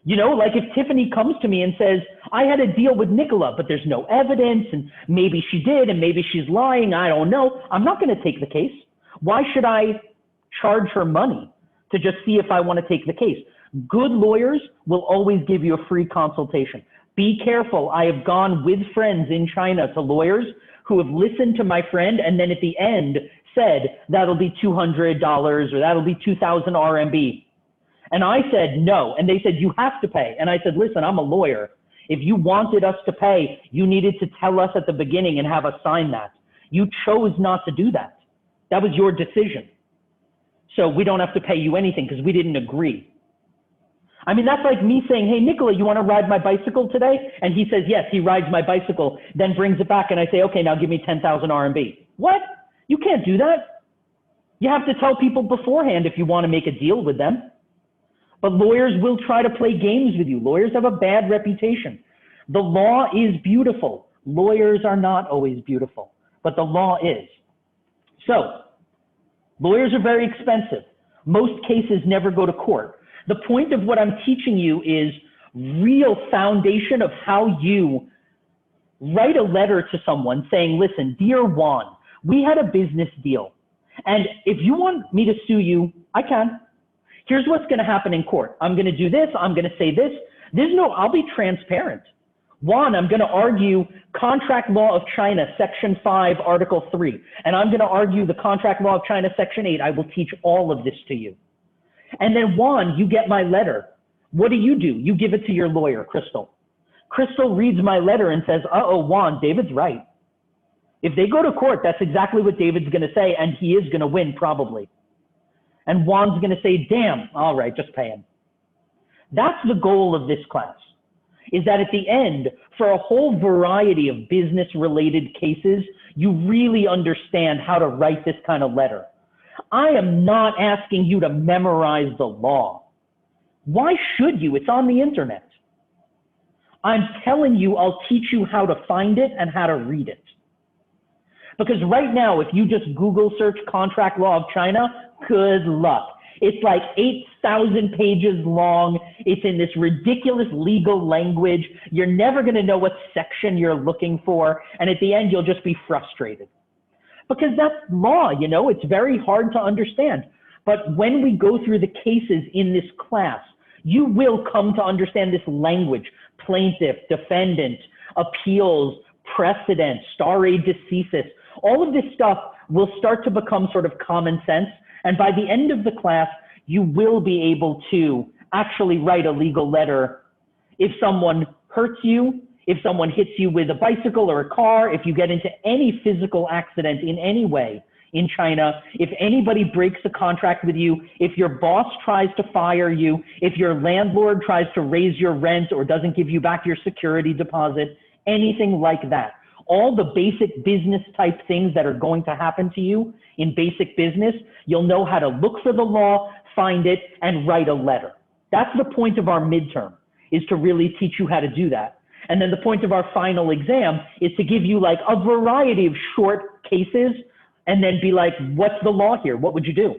You know, like if Tiffany comes to me and says, I had a deal with Nicola, but there's no evidence, and maybe she did, and maybe she's lying, I don't know. I'm not going to take the case. Why should I charge her money to just see if I want to take the case? Good lawyers will always give you a free consultation. Be careful. I have gone with friends in China to lawyers who have listened to my friend and then at the end said, that'll be $200 or that'll be 2,000 RMB. And I said, no. And they said, you have to pay. And I said, listen, I'm a lawyer. If you wanted us to pay, you needed to tell us at the beginning and have us sign that. You chose not to do that. That was your decision. So we don't have to pay you anything because we didn't agree. I mean, that's like me saying, hey, Nicola, you want to ride my bicycle today? And he says, yes, he rides my bicycle, then brings it back. And I say, okay, now give me 10,000 RMB. What? You can't do that. You have to tell people beforehand if you want to make a deal with them. But lawyers will try to play games with you. Lawyers have a bad reputation. The law is beautiful. Lawyers are not always beautiful, but the law is. So, lawyers are very expensive. Most cases never go to court. The point of what I'm teaching you is real foundation of how you write a letter to someone saying, listen, dear Juan, we had a business deal. And if you want me to sue you, I can. Here's what's going to happen in court. I'm going to do this. I'm going to say this. I'll be transparent. One, I'm going to argue Contract Law of China, Section 5, Article 3. And I'm going to argue the Contract Law of China, Section 8. I will teach all of this to you. And then Juan, you get my letter. What do? You give it to your lawyer, Crystal. Crystal reads my letter and says, uh-oh, Juan, David's right. If they go to court, that's exactly what David's going to say, and he is going to win probably. And Juan's going to say, damn, all right, just pay him. That's the goal of this class, is that at the end, for a whole variety of business-related cases, you really understand how to write this kind of letter. I am not asking you to memorize the law. Why should you? It's on the internet. I'm telling you, I'll teach you how to find it and how to read it. Because right now, if you just Google search Contract Law of China, good luck. It's like 8,000 pages long. It's in this ridiculous legal language. You're never going to know what section you're looking for. And at the end, you'll just be frustrated. Because that's law, you know, it's very hard to understand. But when we go through the cases in this class, you will come to understand this language: plaintiff, defendant, appeals, precedent, stare decisis. All of this stuff will start to become sort of common sense. And by the end of the class, you will be able to actually write a legal letter if someone hurts you, if someone hits you with a bicycle or a car, if you get into any physical accident in any way in China, if anybody breaks a contract with you, if your boss tries to fire you, if your landlord tries to raise your rent or doesn't give you back your security deposit, anything like that. All the basic business type things that are going to happen to you in basic business, you'll know how to look for the law, find it, and write a letter. That's the point of our midterm, is to really teach you how to do that. And then the point of our final exam is to give you like a variety of short cases and then be like, what's the law here? What would you do?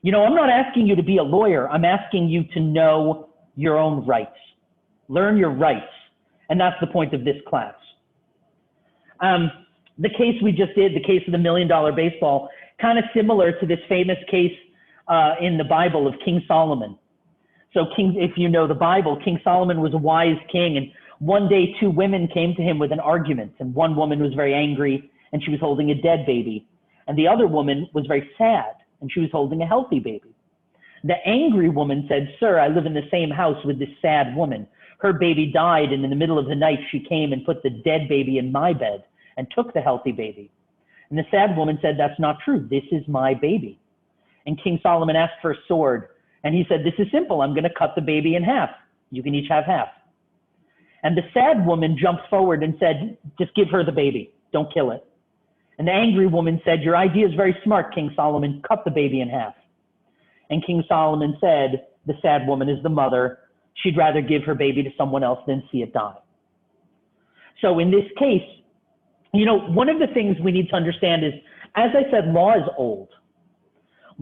You know, I'm not asking you to be a lawyer. I'm asking you to know your own rights. Learn your rights. And that's the point of this class. The case we just did, the case of the $1 million baseball, kind of similar to this famous case in the Bible of King Solomon. So if you know the Bible, King Solomon was a wise king, and one day 2 women came to him with an argument, and one woman was very angry and she was holding a dead baby, and the other woman was very sad and she was holding a healthy baby. The angry woman said, sir, I live in the same house with this sad woman. Her baby died, and in the middle of the night she came and put the dead baby in my bed and took the healthy baby. And the sad woman said, that's not true. This is my baby. And King Solomon asked for a sword. And he said, this is simple. I'm going to cut the baby in half. You can each have half. And the sad woman jumped forward and said, just give her the baby. Don't kill it. And the angry woman said, your idea is very smart, King Solomon. Cut the baby in half. And King Solomon said, the sad woman is the mother. She'd rather give her baby to someone else than see it die. So in this case, you know, one of the things we need to understand is, as I said, law is old.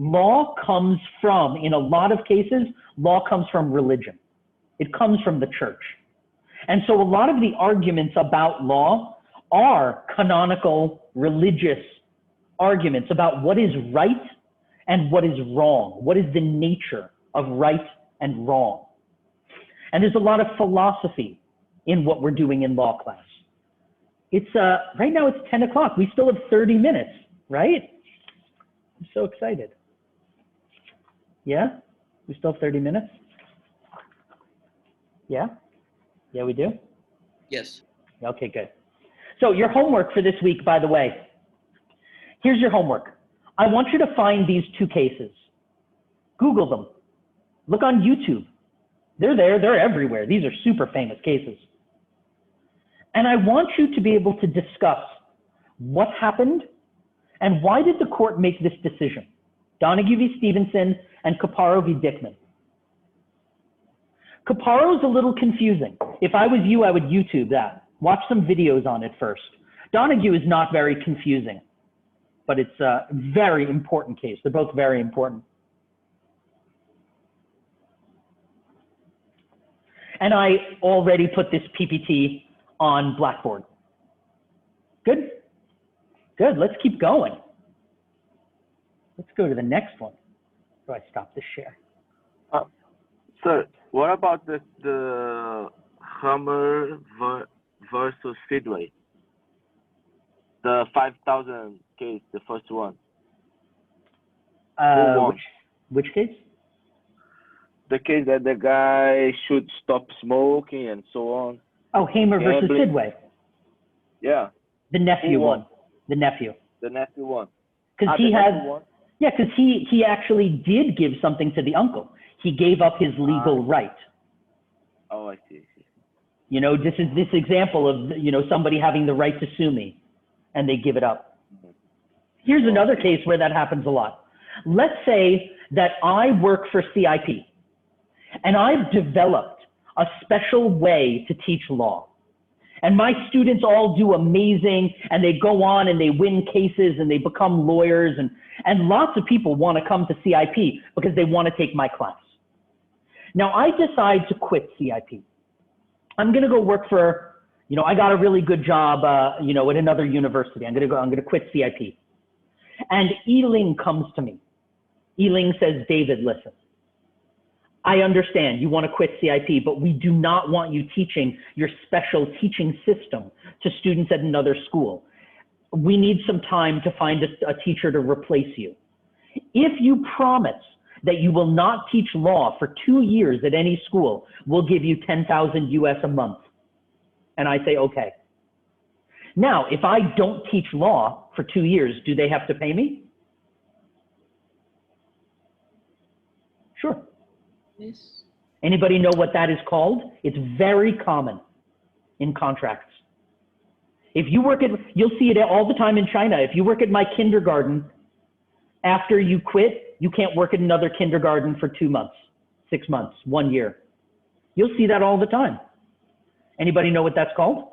Law comes from, in a lot of cases, law comes from religion. It comes from the church. And so a lot of the arguments about law are canonical religious arguments about what is right and what is wrong. What is the nature of right and wrong? And there's a lot of philosophy in what we're doing in law class. It's right now it's 10 o'clock. We still have 30 minutes, right? I'm so excited. Yeah? We still have 30 minutes? Yeah? Yeah, we do? Yes. Okay, good. So your homework for this week, by the way, here's your homework. I want you to find these two cases. Google them. Look on YouTube. They're there, they're everywhere. These are super famous cases. And I want you to be able to discuss what happened and why did the court make this decision? Donahue v. Stevenson and Caparo v. Dickman. Caparo is a little confusing. If I was you, I would YouTube that. Watch some videos on it first. Donahue is not very confusing, but it's a very important case. They're both very important. And I already put this PPT on Blackboard. Good? Good, let's keep going. Let's go to the next one. Do I stop the share? Sir, what about the Hammer versus Sidway? The 5,000 case, the first one. Which case? The case that the guy should stop smoking and so on. Oh, Hamer versus Gambling. Sidway. Yeah. The nephew Who won? one. The nephew. The nephew won. Because he had, yeah, because he actually did give something to the uncle. He gave up his legal right. Oh, I see. You know, this is this example of, you know, somebody having the right to sue me and they give it up. Here's another case where that happens a lot. Let's say that I work for CIP and I've developed a special way to teach law. And my students all do amazing and they go on and they win cases and they become lawyers and lots of people want to come to CIP because they want to take my class. Now I decide to quit CIP. I'm going to go work for, you know, I got a really good job, you know, at another university. I'm going to quit CIP. And Ealing comes to me. Ealing says, David, listen, I understand you want to quit CIP, but we do not want you teaching your special teaching system to students at another school. We need some time to find a teacher to replace you. If you promise that you will not teach law for 2 years at any school, we'll give you 10,000 US a month. And I say, okay. Now, if I don't teach law for 2 years, do they have to pay me? Sure. Yes. Anybody know what that is called? It's very common in contracts. If you work at, you'll see it all the time in China. If you work at my kindergarten, after you quit, you can't work at another kindergarten for 2 months, 6 months, 1 year. You'll see that all the time. Anybody know what that's called?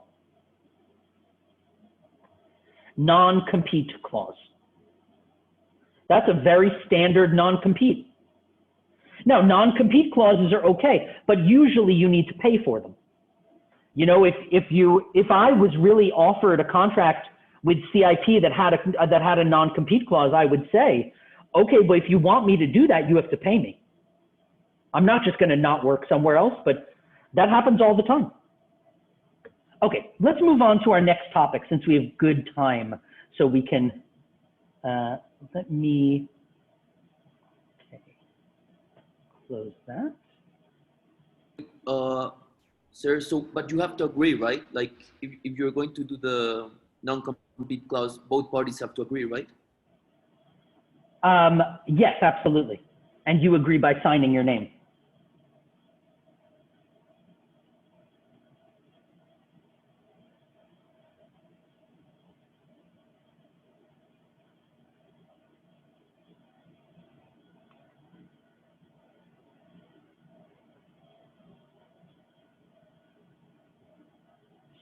Non-compete clause. That's a very standard non-compete. Now, non-compete clauses are okay, but usually you need to pay for them. You know, if I was really offered a contract with CIP that had a non-compete clause, I would say, okay, but if you want me to do that, you have to pay me. I'm not just going to not work somewhere else, but that happens all the time. Okay, let's move on to our next topic since we have good time, so we can, let me, okay, close that. Sir, so, but you have to agree, right? Like, if you're going to do the non-compete clause, both parties have to agree, right? Yes, absolutely. And you agree by signing your name.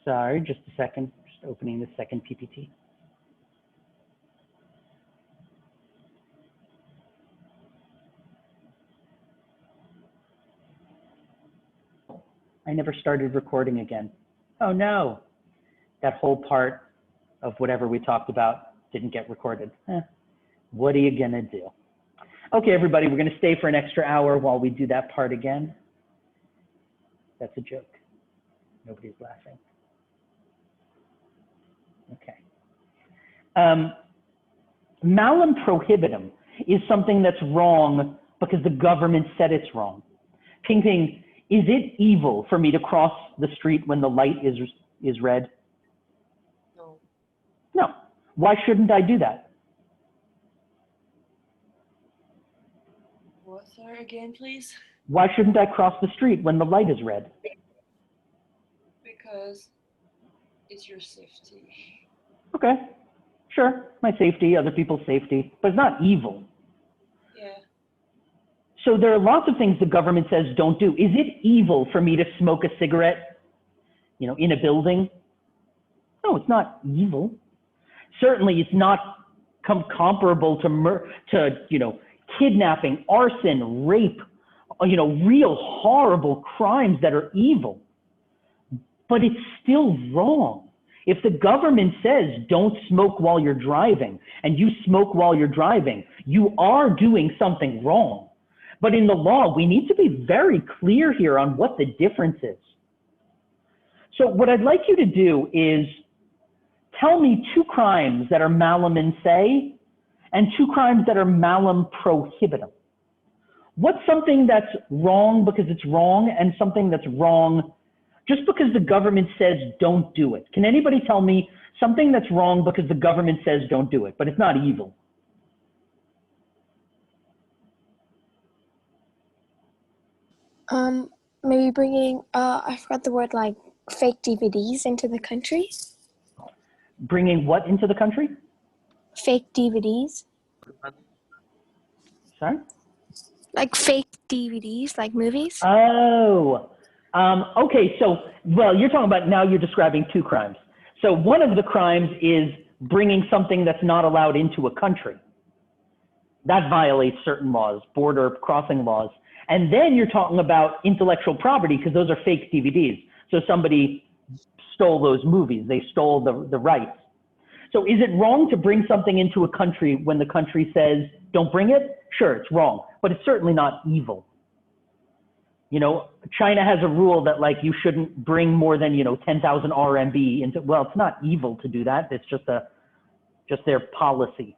Sorry, just a second. Just opening the second PPT. I never started recording again. Oh no, that whole part of whatever we talked about didn't get recorded. What are you gonna do? Okay, everybody, we're gonna stay for an extra hour while we do that part again. That's a joke. Nobody's laughing. Okay. Malum prohibitum is something that's wrong because the government said it's wrong. Ping Ping, is it evil for me to cross the street when the light is red? No. No. Why shouldn't I do that? What, sorry, again, please? Why shouldn't I cross the street when the light is red? Because it's your safety. Okay, sure, my safety, other people's safety, but it's not evil. Yeah. So there are lots of things the government says don't do. Is it evil for me to smoke a cigarette, you know, in a building? No, it's not evil. Certainly it's not comparable to, you know, kidnapping, arson, rape, you know, real horrible crimes that are evil. But it's still wrong. If the government says don't smoke while you're driving and you smoke while you're driving, you are doing something wrong. But in the law, we need to be very clear here on what the difference is. So what I'd like you to do is tell me 2 crimes that are malum in se and 2 crimes that are malum prohibitum. What's something that's wrong because it's wrong and something that's wrong just because the government says don't do it? Can anybody tell me something that's wrong because the government says don't do it, but it's not evil? Maybe bringing, I forgot the word, like fake DVDs into the country. Bringing what into the country? Fake DVDs. Sorry? Like fake DVDs, like movies. Oh, okay. So, well, you're talking about, now you're describing 2 crimes. So one of the crimes is bringing something that's not allowed into a country. That violates certain laws, border crossing laws. And then you're talking about intellectual property because those are fake DVDs. So somebody stole those movies. They stole the rights. So is it wrong to bring something into a country when the country says don't bring it? Sure, it's wrong, but it's certainly not evil. You know, China has a rule that like you shouldn't bring more than, you know, 10,000 RMB into, well, it's not evil to do that. It's just their policy.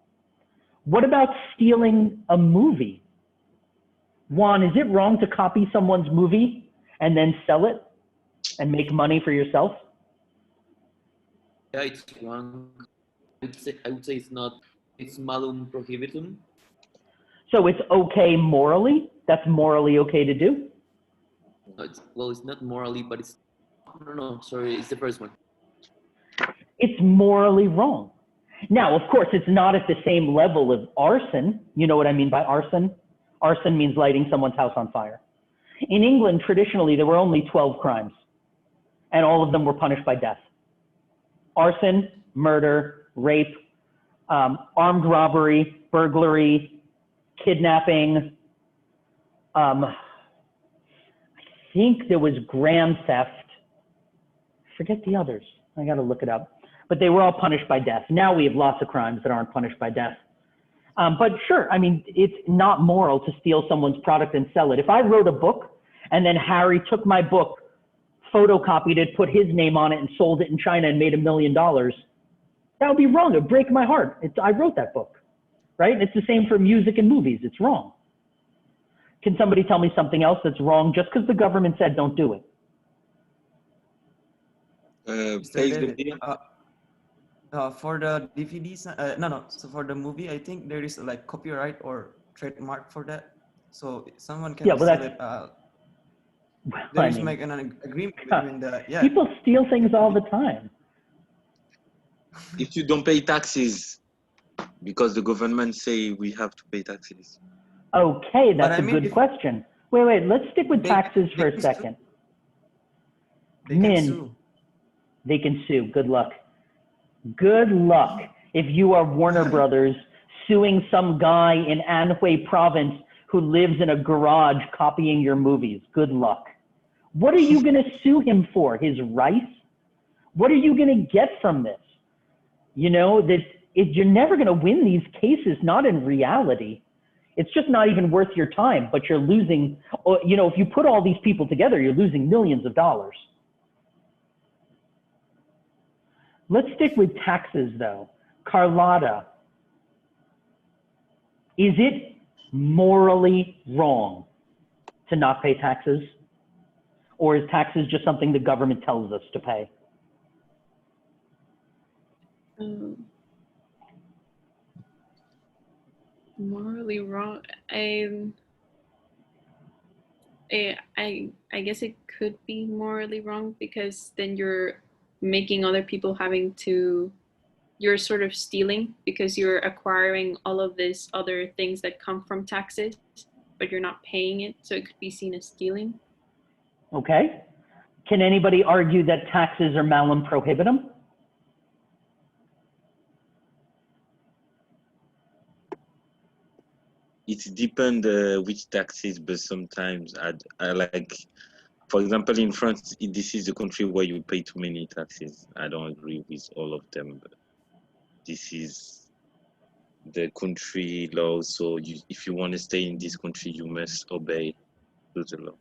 What about stealing a movie? Juan, is it wrong to copy someone's movie and then sell it and make money for yourself? Yeah, it's wrong. I would say it's not. It's malum prohibitum. So it's okay morally? That's morally okay to do? Well, it's not morally, but it's, no, sorry, it's the first one. It's morally wrong. Now, of course, it's not at the same level of arson. You know what I mean by arson? Arson means lighting someone's house on fire. In England, traditionally, there were only 12 crimes, and all of them were punished by death. Arson, murder, rape, armed robbery, burglary, kidnapping. I think there was grand theft. Forget the others. I got to look it up. But they were all punished by death. Now we have lots of crimes that aren't punished by death. But sure, I mean, it's not moral to steal someone's product and sell it. If I wrote a book and then Harry took my book, photocopied it, put his name on it, and sold it in China and made $1 million, that would be wrong. It would break my heart. I wrote that book, right? It's the same for music and movies. It's wrong. Can somebody tell me something else that's wrong just because the government said don't do it? For the DVDs, no. So for the movie, I think there is like copyright or trademark for that. So someone can Yeah, well, steal that's, it. well, There I is mean, like an agreement between the people steal things all the time. If you don't pay taxes, because the government say we have to pay taxes. Okay, But that's I a mean, good if question. Wait, let's stick with they taxes for can a sue, second. they can Min, sue. they can sue. Good luck. Good luck if you are Warner Brothers suing some guy in Anhui province who lives in a garage copying your movies. Good luck. What are you going to sue him for? His rights? What are you going to get from this? You know, you're never going to win these cases, not in reality. It's just not even worth your time, but you're losing, you know, if you put all these people together, you're losing millions of dollars. Let's stick with taxes though. Carlotta, is it morally wrong to not pay taxes? Or is taxes just something the government tells us to pay? Morally wrong. I guess it could be morally wrong because then you're making other people having to, you're sort of stealing because you're acquiring all of these other things that come from taxes, but you're not paying it. So it could be seen as stealing. Okay. Can anybody argue that taxes are malum prohibitum? It depends which taxes, but sometimes I like, for example, in France, this is a country where you pay too many taxes. I don't agree with all of them, but this is the country law. So if you want to stay in this country, you must obey the law.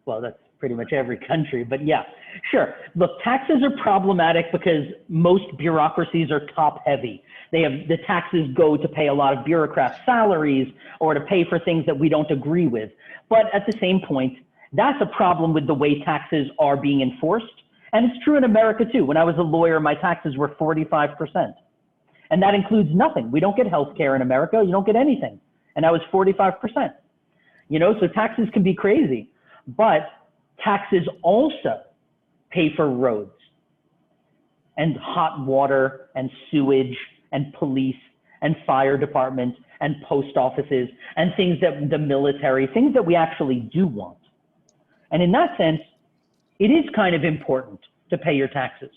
Well, that's pretty much every country, but yeah, sure. Look, taxes are problematic because most bureaucracies are top heavy. The taxes go to pay a lot of bureaucrats' salaries or to pay for things that we don't agree with. But at the same point, that's a problem with the way taxes are being enforced. And it's true in America too. When I was a lawyer, my taxes were 45%. And that includes nothing. We don't get health care in America. You don't get anything. And that was 45%. You know, so taxes can be crazy. But taxes also pay for roads and hot water and sewage and police and fire department and post offices and things that the military, things that we actually do want. And in that sense, it is kind of important to pay your taxes.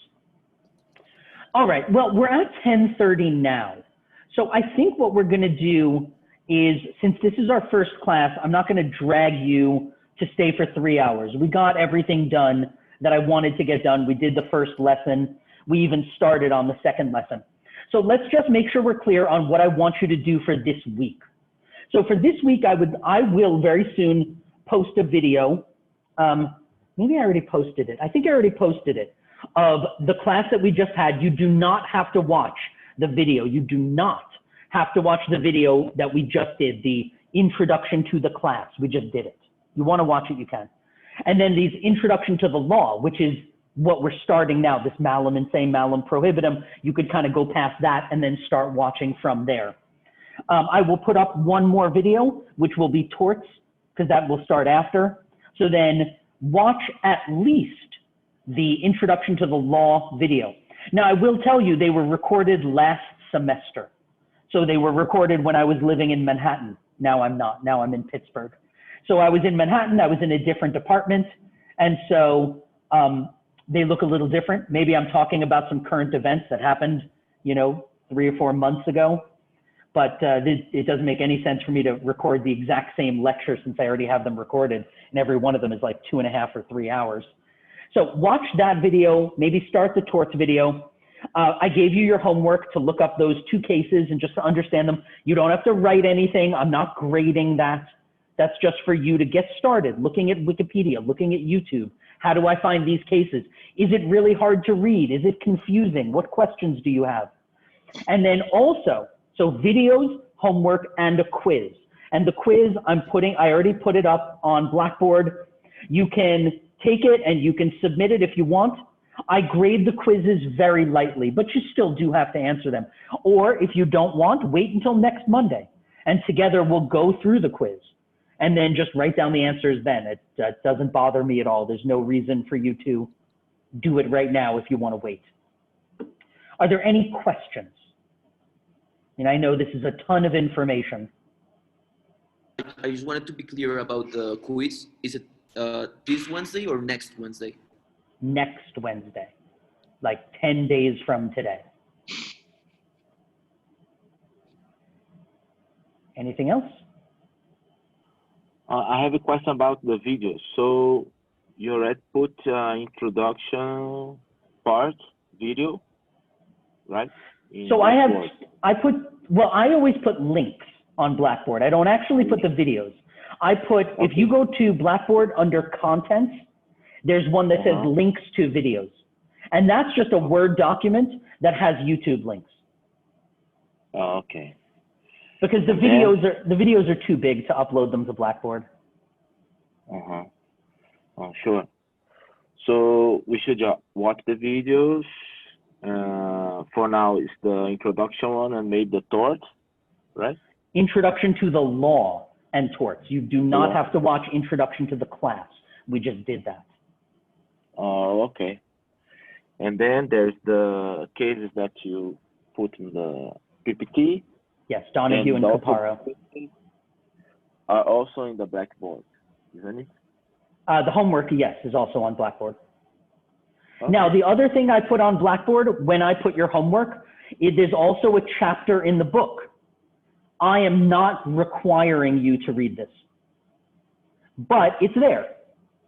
All right, well, we're at 10:30 now. So I think what we're gonna do is, since this is our first class, I'm not gonna drag you to stay for 3 hours. We got everything done that I wanted to get done. We did the first lesson. We even started on the second lesson. So let's just make sure we're clear on what I want you to do for this week. So for this week, I will very soon post a video. Maybe I already posted it. I think I already posted it, of the class that we just had. You do not have to watch the video. You do not have to watch the video that we just did, the introduction to the class. We just did it. You want to watch it, you can. And then these introduction to the law, which is what we're starting now, this malum insane, malum prohibitum. You could kind of go past that and then start watching from there. I will put up one more video, which will be torts, because that will start after. So then watch at least the introduction to the law video. Now, I will tell you, they were recorded last semester. So they were recorded when I was living in Manhattan. Now I'm not. Now I'm in Pittsburgh. So I was in Manhattan. I was in a different department. And so they look a little different. Maybe I'm talking about some current events that happened, you know, 3 or 4 months ago. But it doesn't make any sense for me to record the exact same lecture since I already have them recorded. And every one of them is like 2.5 or 3 hours. So watch that video, maybe start the torts video. I gave you your homework to look up those 2 cases and just to understand them. You don't have to write anything. I'm not grading that. That's just for you to get started, looking at Wikipedia, looking at YouTube. How do I find these cases? Is it really hard to read? Is it confusing? What questions do you have? And then also, so videos, homework, and a quiz. And the quiz I already put it up on Blackboard. You can take it and you can submit it if you want. I grade the quizzes very lightly, but you still do have to answer them. Or if you don't want, wait until next Monday, and together we'll go through the quiz and then just write down the answers then. It doesn't bother me at all. There's no reason for you to do it right now if you want to wait. Are there any questions? And I know this is a ton of information. I just wanted to be clear about the quiz. Is it this Wednesday or next Wednesday? Next Wednesday, like 10 days from today. Anything else? I have a question about the video. So you already put introduction part video, right? So I always put links on Blackboard. I don't actually put the videos. If you go to Blackboard under contents, there's one that says links to videos. And that's just a Word document that has YouTube links. Oh, okay. Because the videos are too big to upload them to Blackboard. Oh, sure. So we should watch the videos. For now, it's the introduction one and maybe the tort, right? Introduction to the law and torts. You do not have to watch introduction to the class. We just did that. Oh, okay. And then there's the cases that you put in the PPT. Yes, Donahue and Caparo. Are also in the Blackboard, isn't it? The homework, yes, is also on Blackboard. Okay. Now, the other thing I put on Blackboard when I put your homework, there's also a chapter in the book. I am not requiring you to read this, but it's there.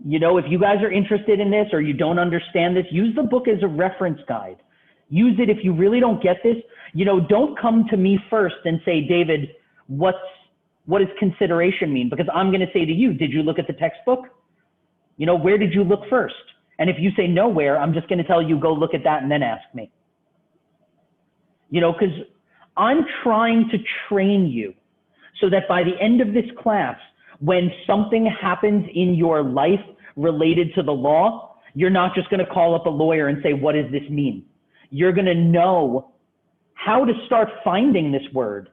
You know, if you guys are interested in this or you don't understand this, use the book as a reference guide. Use it if you really don't get this. You know, don't come to me first and say, David, what does consideration mean? Because I'm going to say to you, did you look at the textbook? You know, where did you look first? And if you say nowhere, I'm just going to tell you, go look at that and then ask me. You know, because I'm trying to train you so that by the end of this class, when something happens in your life related to the law, you're not just going to call up a lawyer and say, what does this mean? You're going to know how to start finding this word,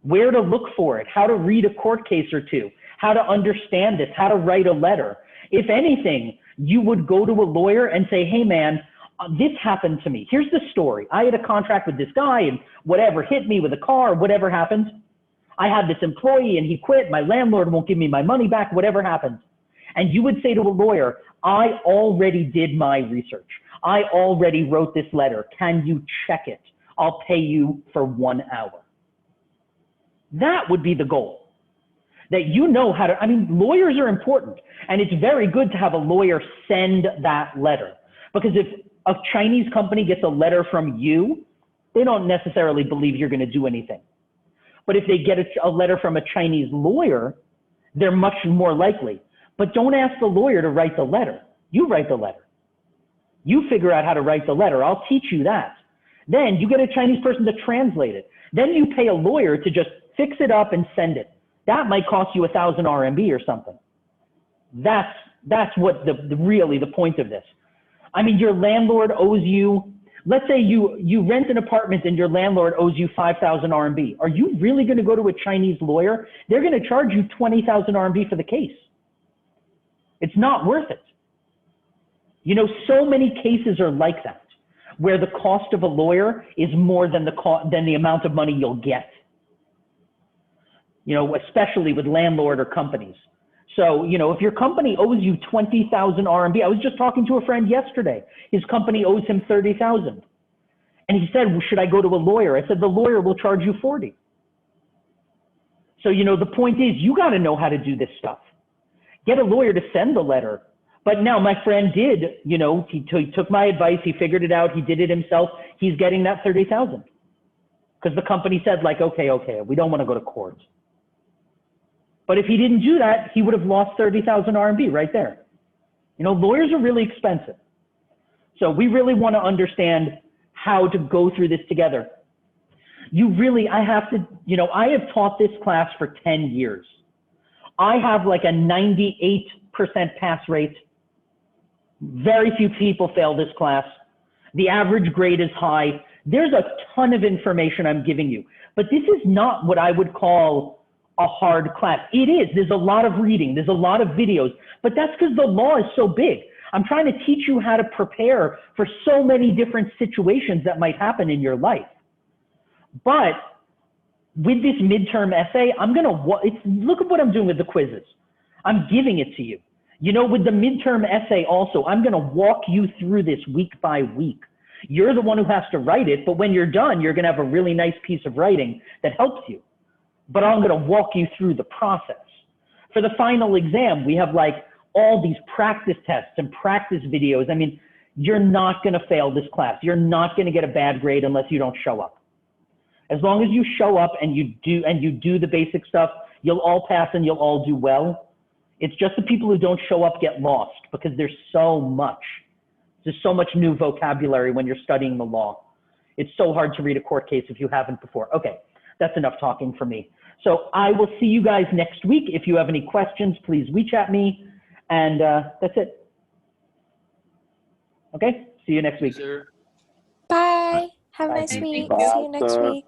where to look for it, how to read a court case or two, how to understand this, how to write a letter. If anything, you would go to a lawyer and say, hey man, this happened to me. Here's the story. I had a contract with this guy and whatever hit me with a car, whatever happened. I had this employee and he quit. My landlord won't give me my money back, whatever happened. And you would say to a lawyer, I already did my research. I already wrote this letter. Can you check it? I'll pay you for 1 hour. That would be the goal. That you know how to, I mean, lawyers are important. And it's very good to have a lawyer send that letter. Because if a Chinese company gets a letter from you, they don't necessarily believe you're going to do anything. But if they get a letter from a Chinese lawyer, they're much more likely. But don't ask the lawyer to write the letter. You write the letter. You figure out how to write the letter. I'll teach you that. Then you get a Chinese person to translate it. Then you pay a lawyer to just fix it up and send it. That might cost you 1,000 RMB or something. That's what really the point of this. I mean, your landlord owes you, let's say you rent an apartment and your landlord owes you 5,000 RMB. Are you really going to go to a Chinese lawyer? They're going to charge you 20,000 RMB for the case. It's not worth it. You know, so many cases are like that, where the cost of a lawyer is more than the amount of money you'll get. You know, especially with landlord or companies. So, you know, if your company owes you 20,000 RMB, I was just talking to a friend yesterday. His company owes him 30,000. And he said, well, should I go to a lawyer? I said, the lawyer will charge you 40. So, you know, the point is you got to know how to do this stuff. Get a lawyer to send the letter. But now my friend did, you know, he took my advice. He figured it out. He did it himself. He's getting that 30,000 because the company said like, okay, we don't want to go to court. But if he didn't do that, he would have lost 30,000 RMB right there. You know, lawyers are really expensive. So we really want to understand how to go through this together. I have taught this class for 10 years. I have like a 98% pass rate. Very few people fail this class. The average grade is high. There's a ton of information I'm giving you, but this is not what I would call a hard class. It is. There's a lot of reading. There's a lot of videos, but that's because the law is so big. I'm trying to teach you how to prepare for so many different situations that might happen in your life. But with this midterm essay, look at what I'm doing with the quizzes. I'm giving it to you. You know, with the midterm essay also, I'm going to walk you through this week by week. You're the one who has to write it, but when you're done, you're going to have a really nice piece of writing that helps you. But I'm going to walk you through the process. For the final exam, we have like all these practice tests and practice videos. I mean, you're not going to fail this class. You're not going to get a bad grade unless you don't show up. As long as you show up and you do the basic stuff, you'll all pass and you'll all do well. It's just the people who don't show up get lost because there's so much. There's so much new vocabulary when you're studying the law. It's so hard to read a court case if you haven't before. Okay, that's enough talking for me. So I will see you guys next week. If you have any questions, please reach at me. And that's it. Okay, see you next week. Bye. Have a nice Bye. week. Bye. See you next week.